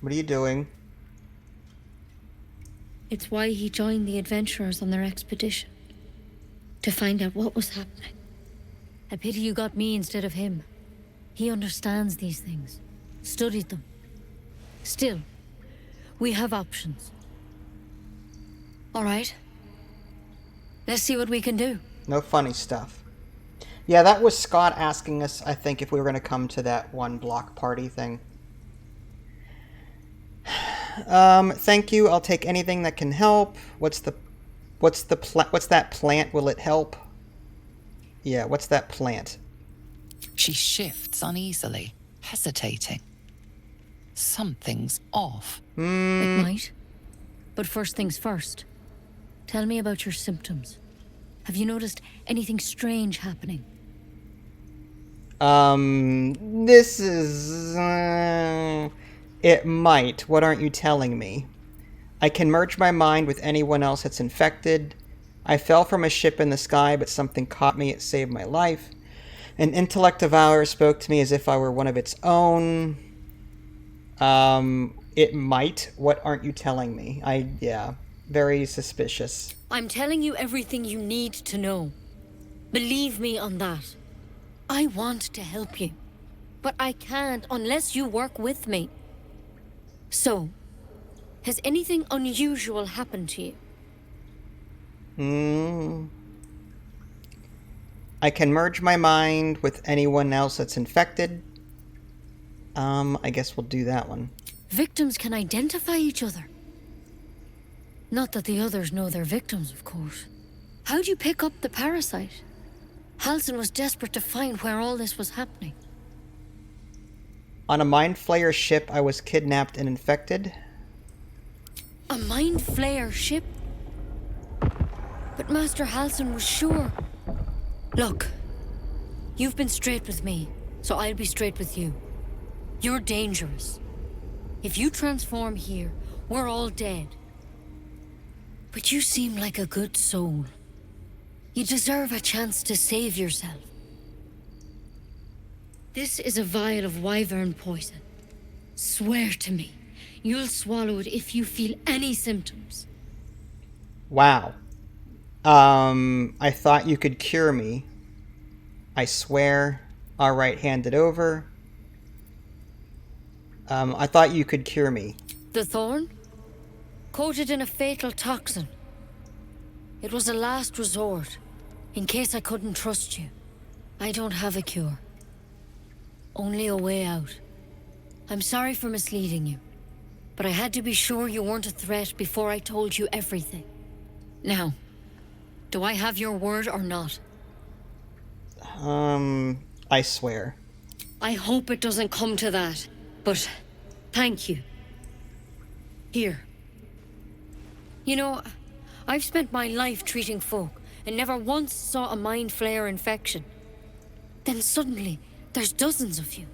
What are you doing?
It's why he joined the adventurers on their expedition. To find out what was happening. A pity you got me instead of him. He understands these things. Studied them. Still, we have options. All right. Let's see what we can do.
No funny stuff. Yeah, that was Scott asking us, I think, if we were going to come to that one block party thing. Thank you. I'll take anything that can help. What's that plant? Will it help? Yeah, what's that plant?
She shifts uneasily, hesitating. Something's off.
It might. But first things first.
Tell me about your symptoms. Have you noticed anything strange happening?
This is... it might. What aren't you telling me? I can merge my mind with anyone else that's infected. I fell from a ship in the sky, but something caught me. It saved my life. An intellect devourer spoke to me as if I were one of its own. It might. What aren't you telling me? Yeah. Very suspicious.
I'm telling you everything you need to know. Believe me on that. I want to help you, but I can't unless you work with me. So, has anything unusual happened to you?
I can merge my mind with anyone else that's infected. I guess we'll do that one.
Victims can identify each other. Not that the others know they're victims, of course. How'd you pick up the parasite? Halsin was desperate to find where all this was happening.
On a Mind Flayer ship, I was kidnapped and infected.
A Mind Flayer ship? But Master Halsin was sure. Look, you've been straight with me, so I'll be straight with you. You're dangerous. If you transform here, we're all dead. But you seem like a good soul. You deserve a chance to save yourself. This is a vial of wyvern poison. Swear to me, you'll swallow it if you feel any symptoms.
Wow. I thought you could cure me. I swear. Alright, hand it over. I thought you could cure me.
The thorn? Coated in a fatal toxin. It was a last resort, in case I couldn't trust you. I don't have a cure. Only a way out. I'm sorry for misleading you, but I had to be sure you weren't a threat before I told you everything. Now, do I have your word or not?
I swear.
I hope it doesn't come to that, but thank you. Here. You know, I've spent my life treating folk and never once saw a Mind Flayer infection. Then suddenly, there's dozens of you.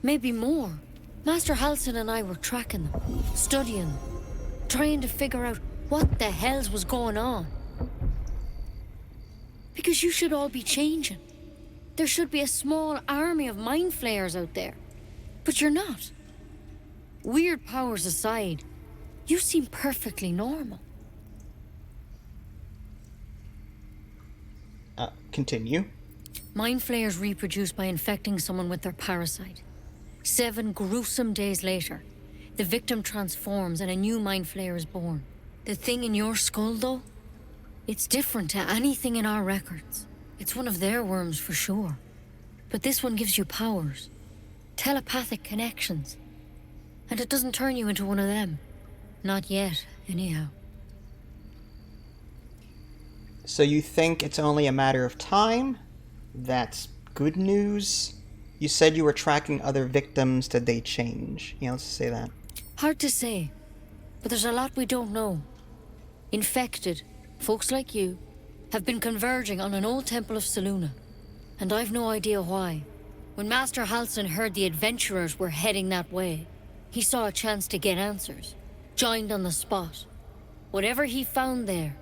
Maybe more. Master Halsin and I were tracking them, studying them, trying to figure out what the hells was going on. Because you should all be changing. There should be a small army of Mind Flayers out there. But you're not. Weird powers aside, you seem perfectly normal.
Continue.
Mind Flayers reproduce by infecting someone with their parasite. 7 gruesome days later, the victim transforms and a new Mind Flayer is born. The thing in your skull, though? It's different to anything in our records. It's one of their worms for sure. But this one gives you powers. Telepathic connections. And it doesn't turn you into one of them. Not yet, anyhow.
So you think it's only a matter of time? That's good news. You said you were tracking other victims. Did they change? Yeah, let's say that.
Hard to say. But there's a lot we don't know. Infected, folks like you, have been converging on an old temple of Selûne. And I've no idea why. When Master Halsin heard the adventurers were heading that way, he saw a chance to get answers. Joined on the spot. Whatever he found there,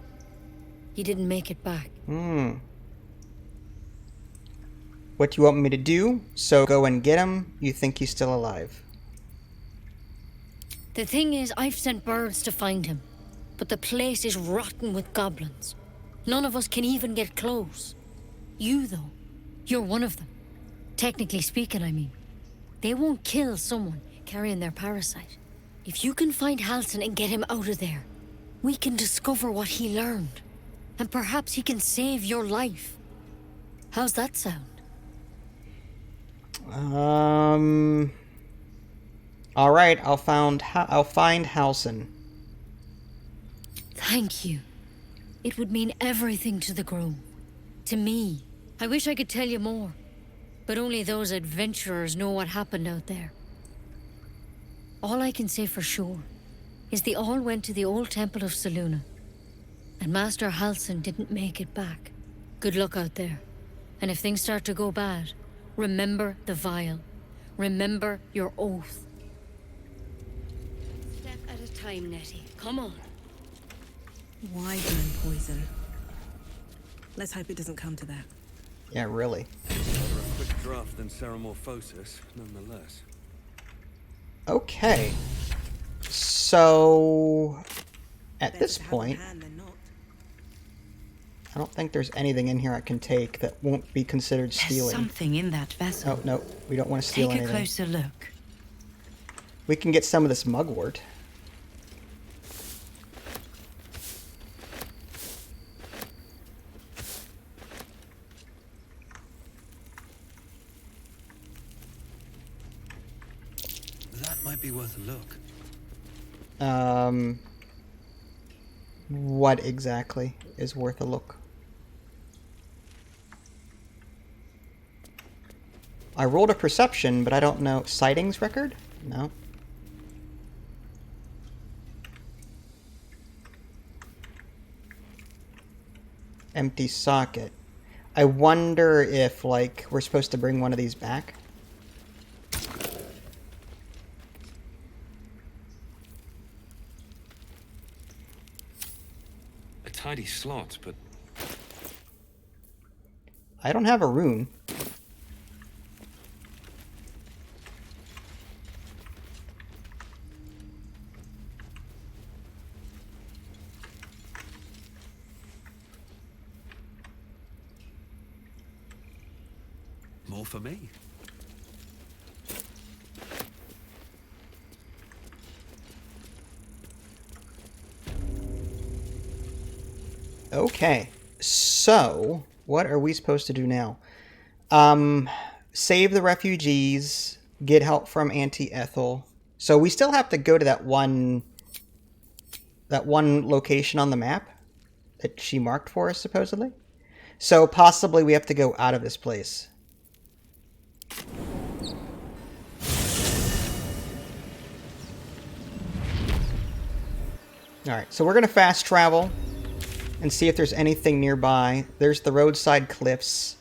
he didn't make it back.
What do you want me to do? So go and get him? You think he's still alive?
The thing is, I've sent birds to find him. But the place is rotten with goblins. None of us can even get close. You, though, you're one of them. Technically speaking, I mean. They won't kill someone carrying their parasite. If you can find Halsin and get him out of there, we can discover what he learned. And perhaps he can save your life. How's that sound?
All right, I'll find Halsin.
Thank you. It would mean everything to the Grove. To me. I wish I could tell you more. But only those adventurers know what happened out there. All I can say for sure is they all went to the old temple of Selûne. And Master Halsin didn't make it back. Good luck out there. And if things start to go bad, remember the vial. Remember your oath. Step at a time, Nettie. Come on.
Wyvern poison. Let's hope it doesn't come to that.
Yeah, really.
Rather a quick draft than Ceramorphosis, nonetheless.
Okay. So, at this point, I don't think there's anything in here I can take that won't be considered stealing.
There's something in that vessel.
Oh, no, we don't want to steal anything.
Take a closer look.
We can get some of this mugwort.
That might be worth a look.
What exactly is worth a look? I rolled a perception, but I don't know. Sightings record? No. Empty socket. I wonder if, like, we're supposed to bring one of these back.
A tidy slot, but
I don't have a rune.
more for me.
Okay, so what are we supposed to do now? Save the refugees, get help from Auntie Ethel. So we still have to go to that one location on the map that she marked for us, supposedly. So possibly we have to go out of this place. Alright, so we're going to fast travel and see if there's anything nearby. There's the roadside cliffs.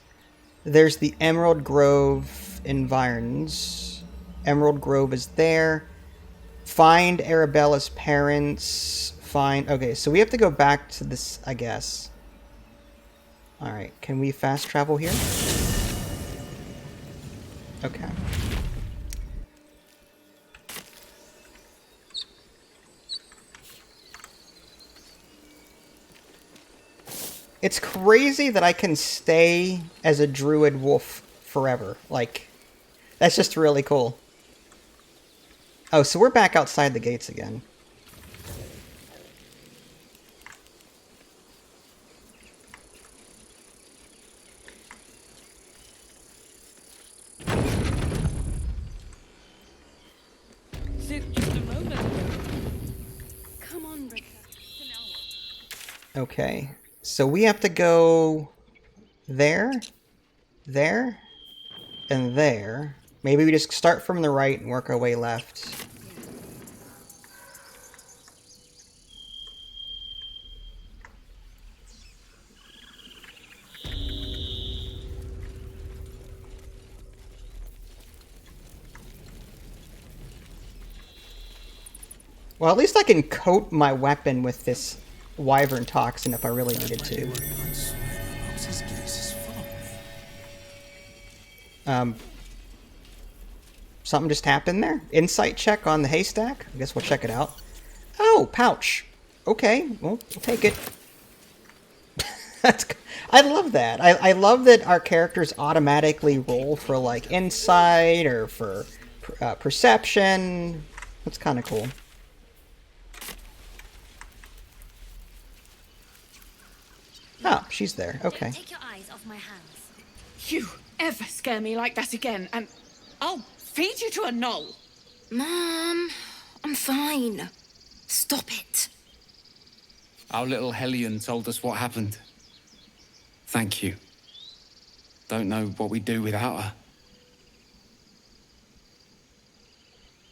There's the Emerald Grove environs. Emerald Grove is there. Find Arabella's parents. Find... Okay, so we have to go back to this, I guess. Alright, can we fast travel here? Okay. It's crazy that I can stay as a druid wolf forever. Like, that's just really cool. Oh, so we're back outside the gates again.
Come on, Richter.
Okay. So we have to go there, there, and there. Maybe we just start from the right and work our way left. Well, at least I can coat my weapon with this wyvern toxin if I really needed to. Something just happened there. Insight check on the haystack. I guess we'll check it out. Oh, pouch. Okay, well, we'll take it. I love that. I love that our characters automatically roll for like insight or for perception. That's kind of cool. Oh, she's there. Okay.
Take your eyes off my hands.
You ever scare me like that again, and I'll feed you to a knoll.
Mom, I'm fine. Stop it.
Our little Hellion told us what happened. Thank you. Don't know what we'd do without her.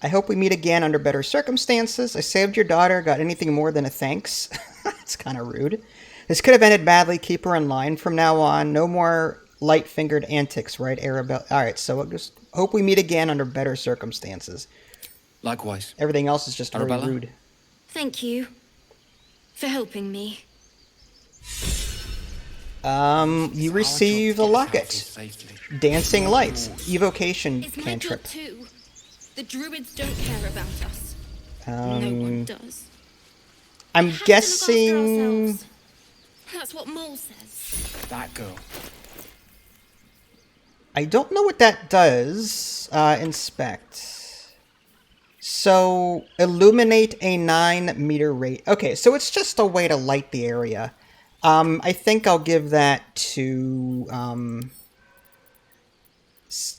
I hope we meet again under better circumstances. I saved your daughter. Got anything more than a thanks? It's kind of rude. This could have ended badly. Keep her in line from now on. No more light-fingered antics, right, Arabelle? Alright, so we'll just hope we meet again under better circumstances.
Likewise.
Everything else is just very
Arabella?
rude.
Thank you for helping me.
You receive a locket. Dancing lights. Evocation
It's my
cantrip.
job too. The druids don't care about us. No
Um,
one does.
I'm
We have to look after
guessing...
ourselves. That's what Mole says.
That girl.
I don't know what that does. Inspect. So, illuminate a 9-meter rate. Okay, so it's just a way to light the area. I think I'll give that to...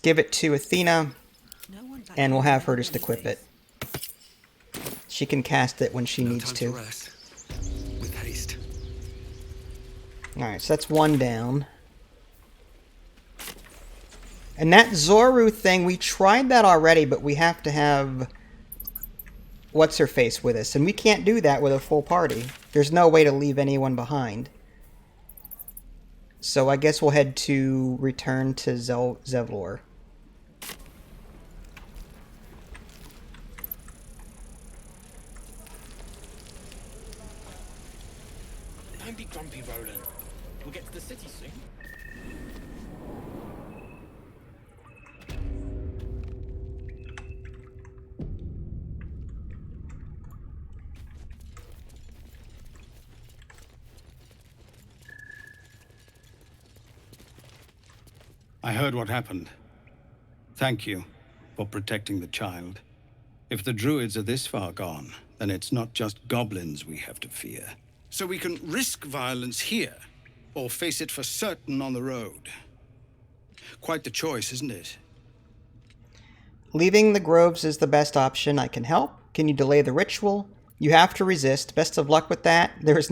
give it to Athena. And we'll have her just equip it. She can cast it when she needs to.
Rest. With haste.
Alright, so that's one down. And that Zoru thing, we tried that already, but we have to have... What's-her-face with us, and we can't do that with a full party. There's no way to leave anyone behind. So I guess we'll head to return to Zevlor.
Don't be grumpy, Roland. We'll get to the city soon.
I heard what happened. Thank you for protecting the child. If the druids are this far gone, then it's not just goblins we have to fear. So we can risk violence here, or face it for certain on the road. Quite the choice, isn't it?
Leaving the groves is the best option. I can help. Can you delay the ritual? You have to resist. Best of luck with that. This has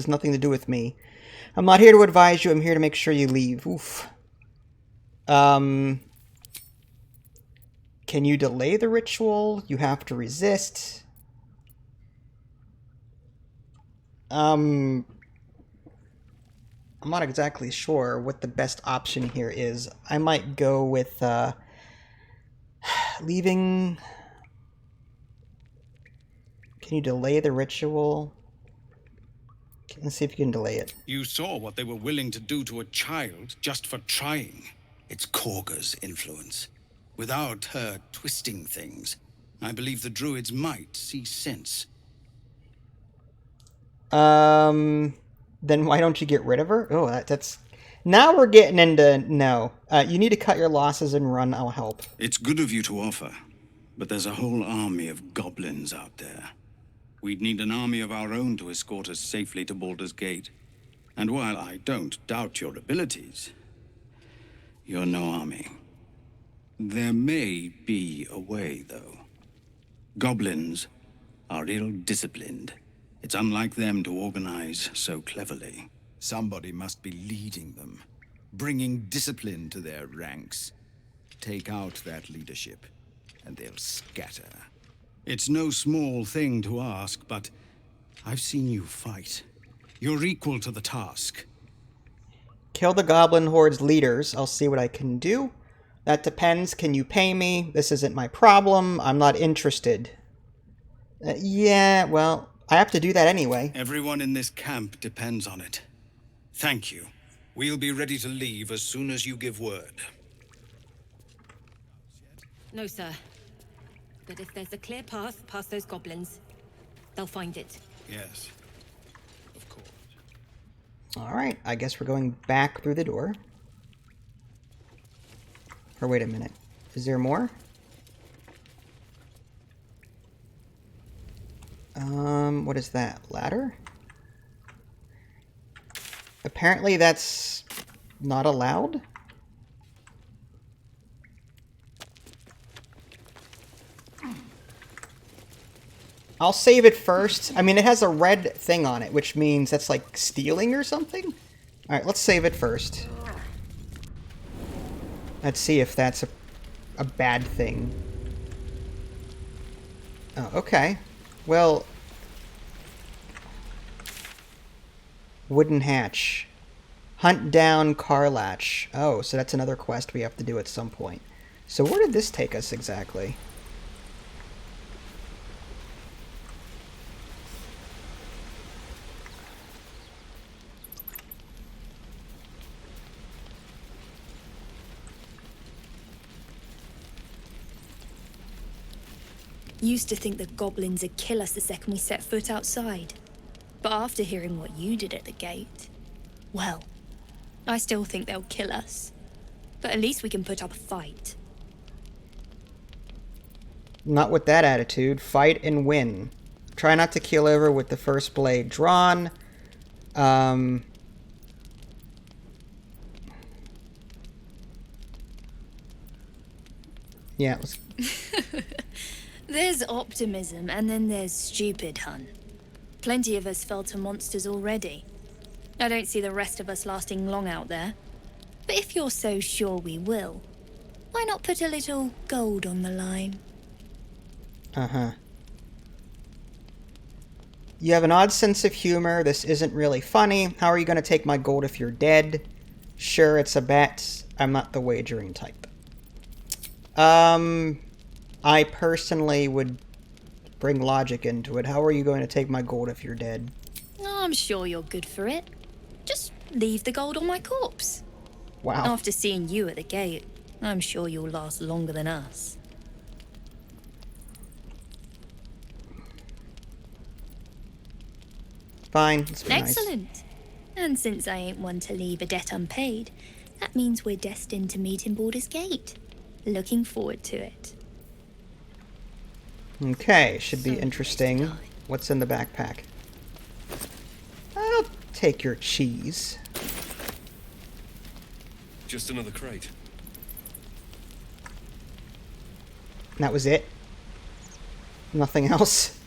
nothing to do with me. I'm not here to advise you. I'm here to make sure you leave. Oof. Can you delay the ritual? You have to resist. I'm not exactly sure what the best option here is. I might go with, leaving... Can you delay the ritual? Let's see if you can delay it.
You saw what they were willing to do to a child just for trying. It's Korga's influence. Without her twisting things, I believe the druids might see sense.
Then why don't you get rid of her? Oh, that's... Now we're getting into... No. You need to cut your losses and run. I'll help.
It's good of you to offer, but there's a whole army of goblins out there. We'd need an army of our own to escort us safely to Baldur's Gate. And while I don't doubt your abilities, you're no army. There may be a way, though. Goblins are ill-disciplined. It's unlike them to organize so cleverly.
Somebody must be leading them, bringing discipline to their ranks. Take out that leadership, and they'll scatter.
It's no small thing to ask, but I've seen you fight. You're equal to the task.
Kill the Goblin Horde's leaders. I'll see what I can do. That depends. Can you pay me? This isn't my problem. I'm not interested. Yeah, well, I have to do that anyway.
Everyone in this camp depends on it. Thank you. We'll be ready to leave as soon as you give word.
No, sir. But if there's a clear path past those goblins, they'll find it.
Yes. Of course.
Alright, I guess we're going back through the door. Or wait a minute. Is there more? What is that? Ladder? Apparently that's not allowed? I'll save it first. I mean, it has a red thing on it, which means that's like stealing or something? Alright, let's save it first. Let's see if that's a bad thing. Oh, okay. Well... Wooden hatch. Hunt down Karlach. Oh, so that's another quest we have to do at some point. So where did this take us exactly?
Used to think the goblins would kill us the second we set foot outside. But after hearing what you did at the gate, well, I still think they'll kill us. But at least we can put up a fight.
Not with that attitude. Fight and win. Try not to keel over with the first blade drawn. Yeah, let's...
There's optimism, and then there's stupid, hun. Plenty of us fell to monsters already. I don't see the rest of us lasting long out there. But if you're so sure we will, why not put a little gold on the line?
Uh-huh. You have an odd sense of humor. This isn't really funny. How are you going to take my gold if you're dead? Sure, it's a bet. I'm not the wagering type. I personally would bring logic into it. How are you going to take my gold if you're dead?
I'm sure you're good for it. Just leave the gold on my corpse.
Wow.
After seeing you at the gate, I'm sure you'll last longer than us.
Fine. It's been
Excellent. Nice. And since I ain't one to leave a debt unpaid, that means we're destined to meet in Baldur's Gate. Looking forward to it.
Okay, should be interesting. What's in the backpack? I'll take your cheese.
Just another crate.
That was it? Nothing else?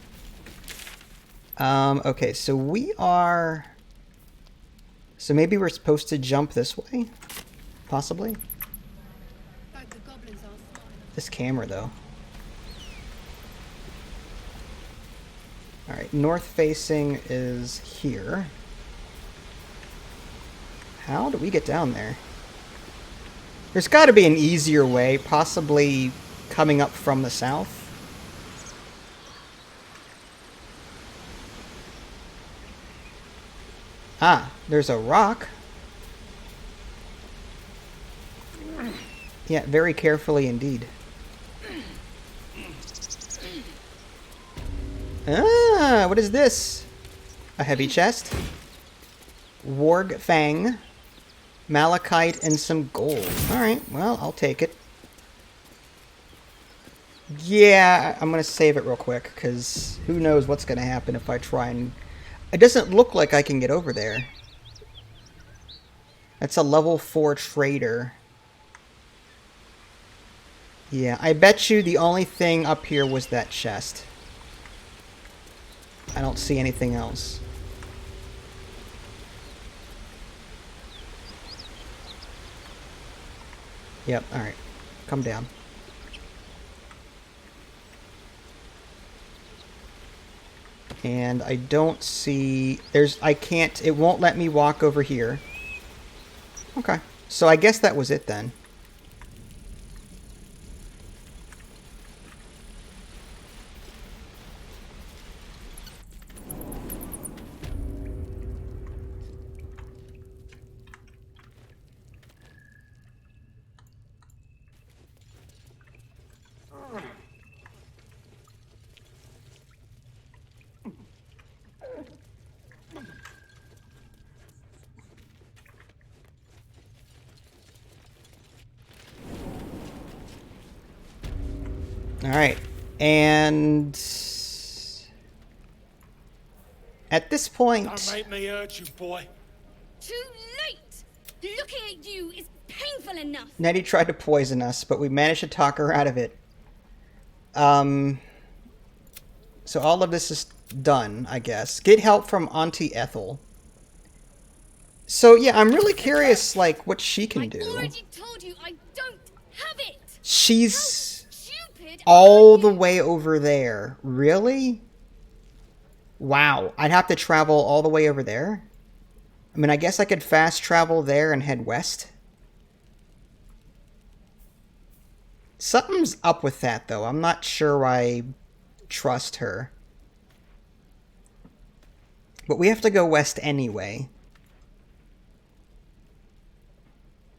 Okay, so we are... So maybe we're supposed to jump this way? Possibly? This camera, though. Alright, north facing is here. How do we get down there? There's got to be an easier way, possibly coming up from the south. Ah, there's a rock. Yeah, very carefully indeed. Ah, what is this? A heavy chest. Warg Fang. Malachite and some gold. Alright, well, I'll take it. Yeah, I'm going to save it real quick, because who knows what's going to happen if I try and... It doesn't look like I can get over there. That's a level 4 trader. Yeah, I bet you the only thing up here was that chest. I don't see anything else. Yep, alright. Come down. And I don't see... I can't... It won't let me walk over here. Okay. So I guess that was it then. Alright, and at this point...
Don't make me hurt you, boy.
Too late! Looking at you is painful enough.
Nettie tried to poison us, but we managed to talk her out of it. So all of this is done, I guess. Get help from Auntie Ethel. So yeah, I'm really curious, like, what she can do.
I already told you I don't have it.
She's all the way over there. Really? Wow. I'd have to travel all the way over there? I mean, I guess I could fast travel there and head west. Something's up with that, though. I'm not sure I trust her. But we have to go west anyway.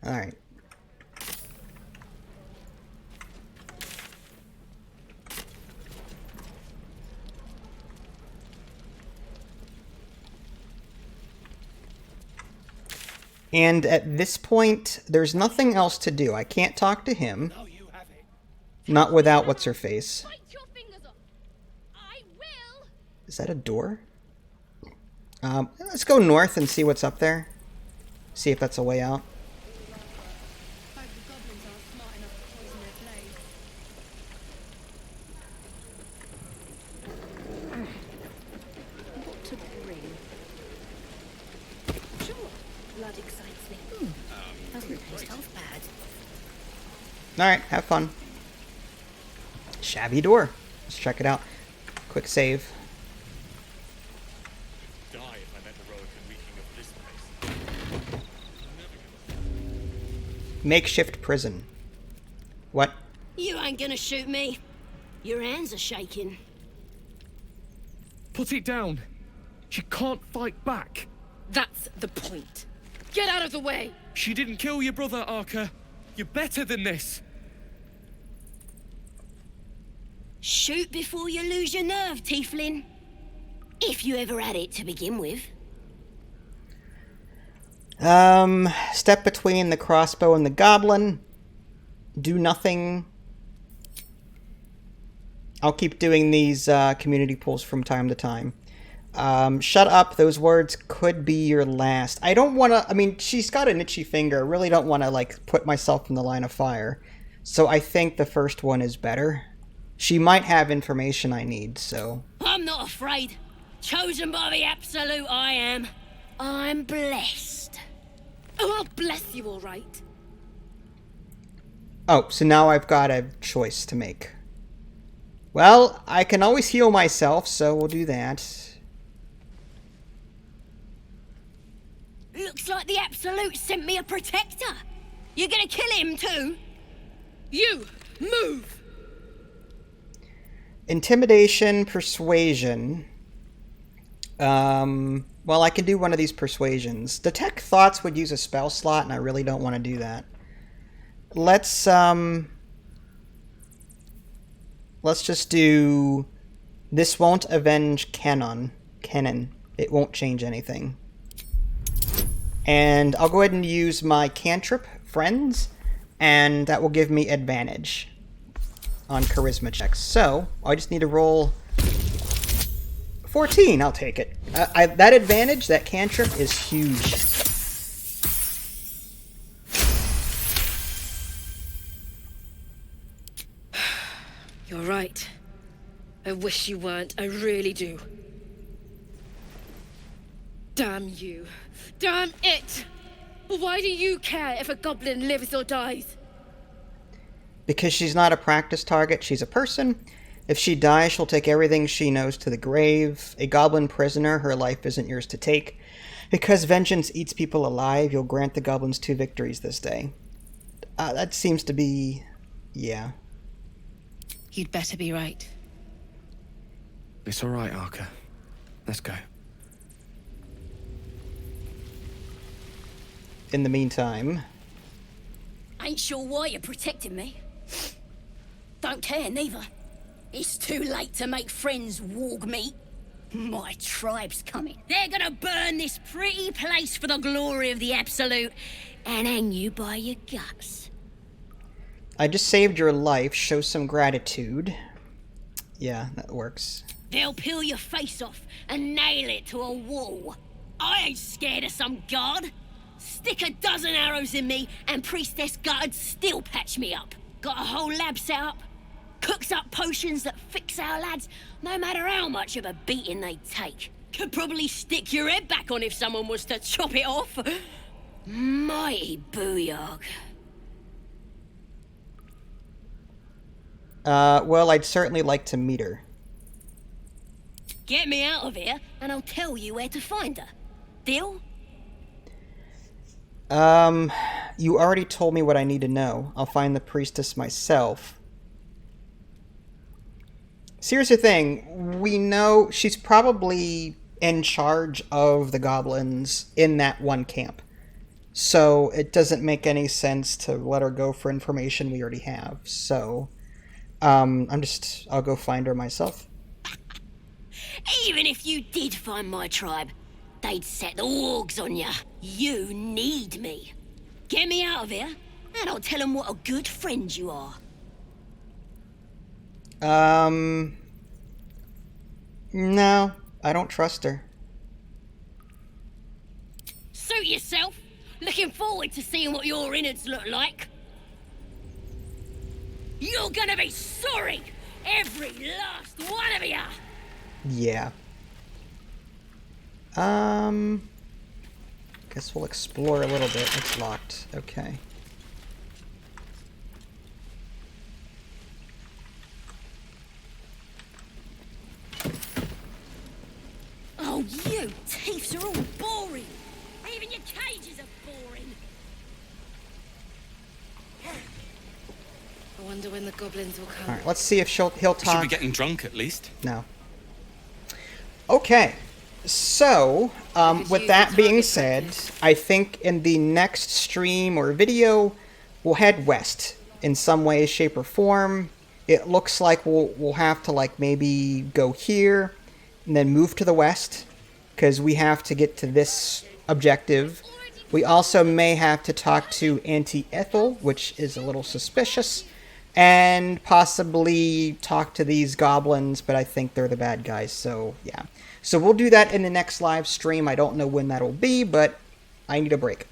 Alright. And at this point, there's nothing else to do. I can't talk to him. Not without what's-her-face. Is that a door? Let's go north and see what's up there. See if that's a way out. Alright, have fun. Shabby door. Let's check it out. Quick save. Makeshift prison. What?
You ain't gonna shoot me. Your hands are shaking.
Put it down. She can't fight back.
That's the point. Get out of the way!
She didn't kill your brother, Arka. You're better than this.
Shoot before you lose your nerve, Tiefling. If you ever had it to begin with.
Step between the crossbow and the goblin. Do nothing. I'll keep doing these community pulls from time to time. Shut up. Those words could be your last. I don't want to... I mean, she's got an itchy finger. I really don't want to, like, put myself in the line of fire. So I think the first one is better. She might have information I need, so...
I'm not afraid. Chosen by the Absolute, I am. I'm blessed.
Oh, I'll bless you, all right.
Oh, so now I've got a choice to make. Well, I can always heal myself, so we'll do that.
Looks like the Absolute sent me a protector. You're gonna kill him too?
You, move!
Intimidation, persuasion. Well, I can do one of these persuasions. Detect thoughts would use a spell slot, and I really don't want to do that. Let's just do... This won't avenge Kennen. It won't change anything. And I'll go ahead and use my cantrip, Friends, and that will give me advantage on charisma checks. So, I just need to roll 14. I'll take it. That advantage, that cantrip, is huge.
You're right. I wish you weren't. I really do. Damn you. Damn it! Why do you care if a goblin lives or dies?
Because she's not a practice target, she's a person. If she dies, she'll take everything she knows to the grave. A goblin prisoner, her life isn't yours to take. Because vengeance eats people alive, you'll grant the goblins 2 victories this day. That seems to be... yeah.
You'd better be right.
It's all right, Arka. Let's go.
In the meantime...
Ain't sure why you're protecting me. Don't care, neither. It's too late to make friends, warg meat. My tribe's coming. They're gonna burn this pretty place for the glory of the Absolute and hang you by your guts.
I just saved your life. Show some gratitude. Yeah, that works.
They'll peel your face off and nail it to a wall. I ain't scared of some guard. Stick a dozen arrows in me and Priestess Gut'd still patch me up. Got a whole lab set up. Cooks up potions that fix our lads, no matter how much of a beating they take. Could probably stick your head back on if someone was to chop it off. Mighty booyog.
Well, I'd certainly like to meet her.
Get me out of here, and I'll tell you where to find her. Deal?
You already told me what I need to know. I'll find the priestess myself. So here's the thing. We know she's probably in charge of the goblins in that one camp. So it doesn't make any sense to let her go for information we already have. So I'll go find her myself.
Even if you did find my tribe, they'd set the wargs on you. You need me. Get me out of here, and I'll tell them what a good friend you are.
No, I don't trust her.
Suit yourself. Looking forward to seeing what your innards look like. You're gonna be sorry, every last one of you.
Yeah. Guess we'll explore a little bit. It's locked. Okay.
Oh, you thieves are all boring. Even your cages are boring.
I wonder when the goblins will come.
Alright, let's see if he'll talk.
Should be getting drunk at least.
No. Okay. So, with that being said, I think in the next stream or video, we'll head west in some way, shape, or form. It looks like we'll have to, like, maybe go here and then move to the west, because we have to get to this objective. We also may have to talk to Auntie Ethel, which is a little suspicious, and possibly talk to these goblins, but I think they're the bad guys, so yeah. So we'll do that in the next live stream. I don't know when that'll be, but I need a break.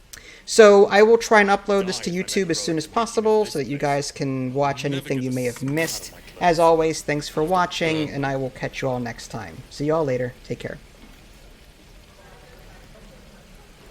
So I will try and upload this to YouTube as soon as possible so that you guys can watch anything you may have missed. As always, thanks for watching, and I will catch you all next time. See you all later. Take care.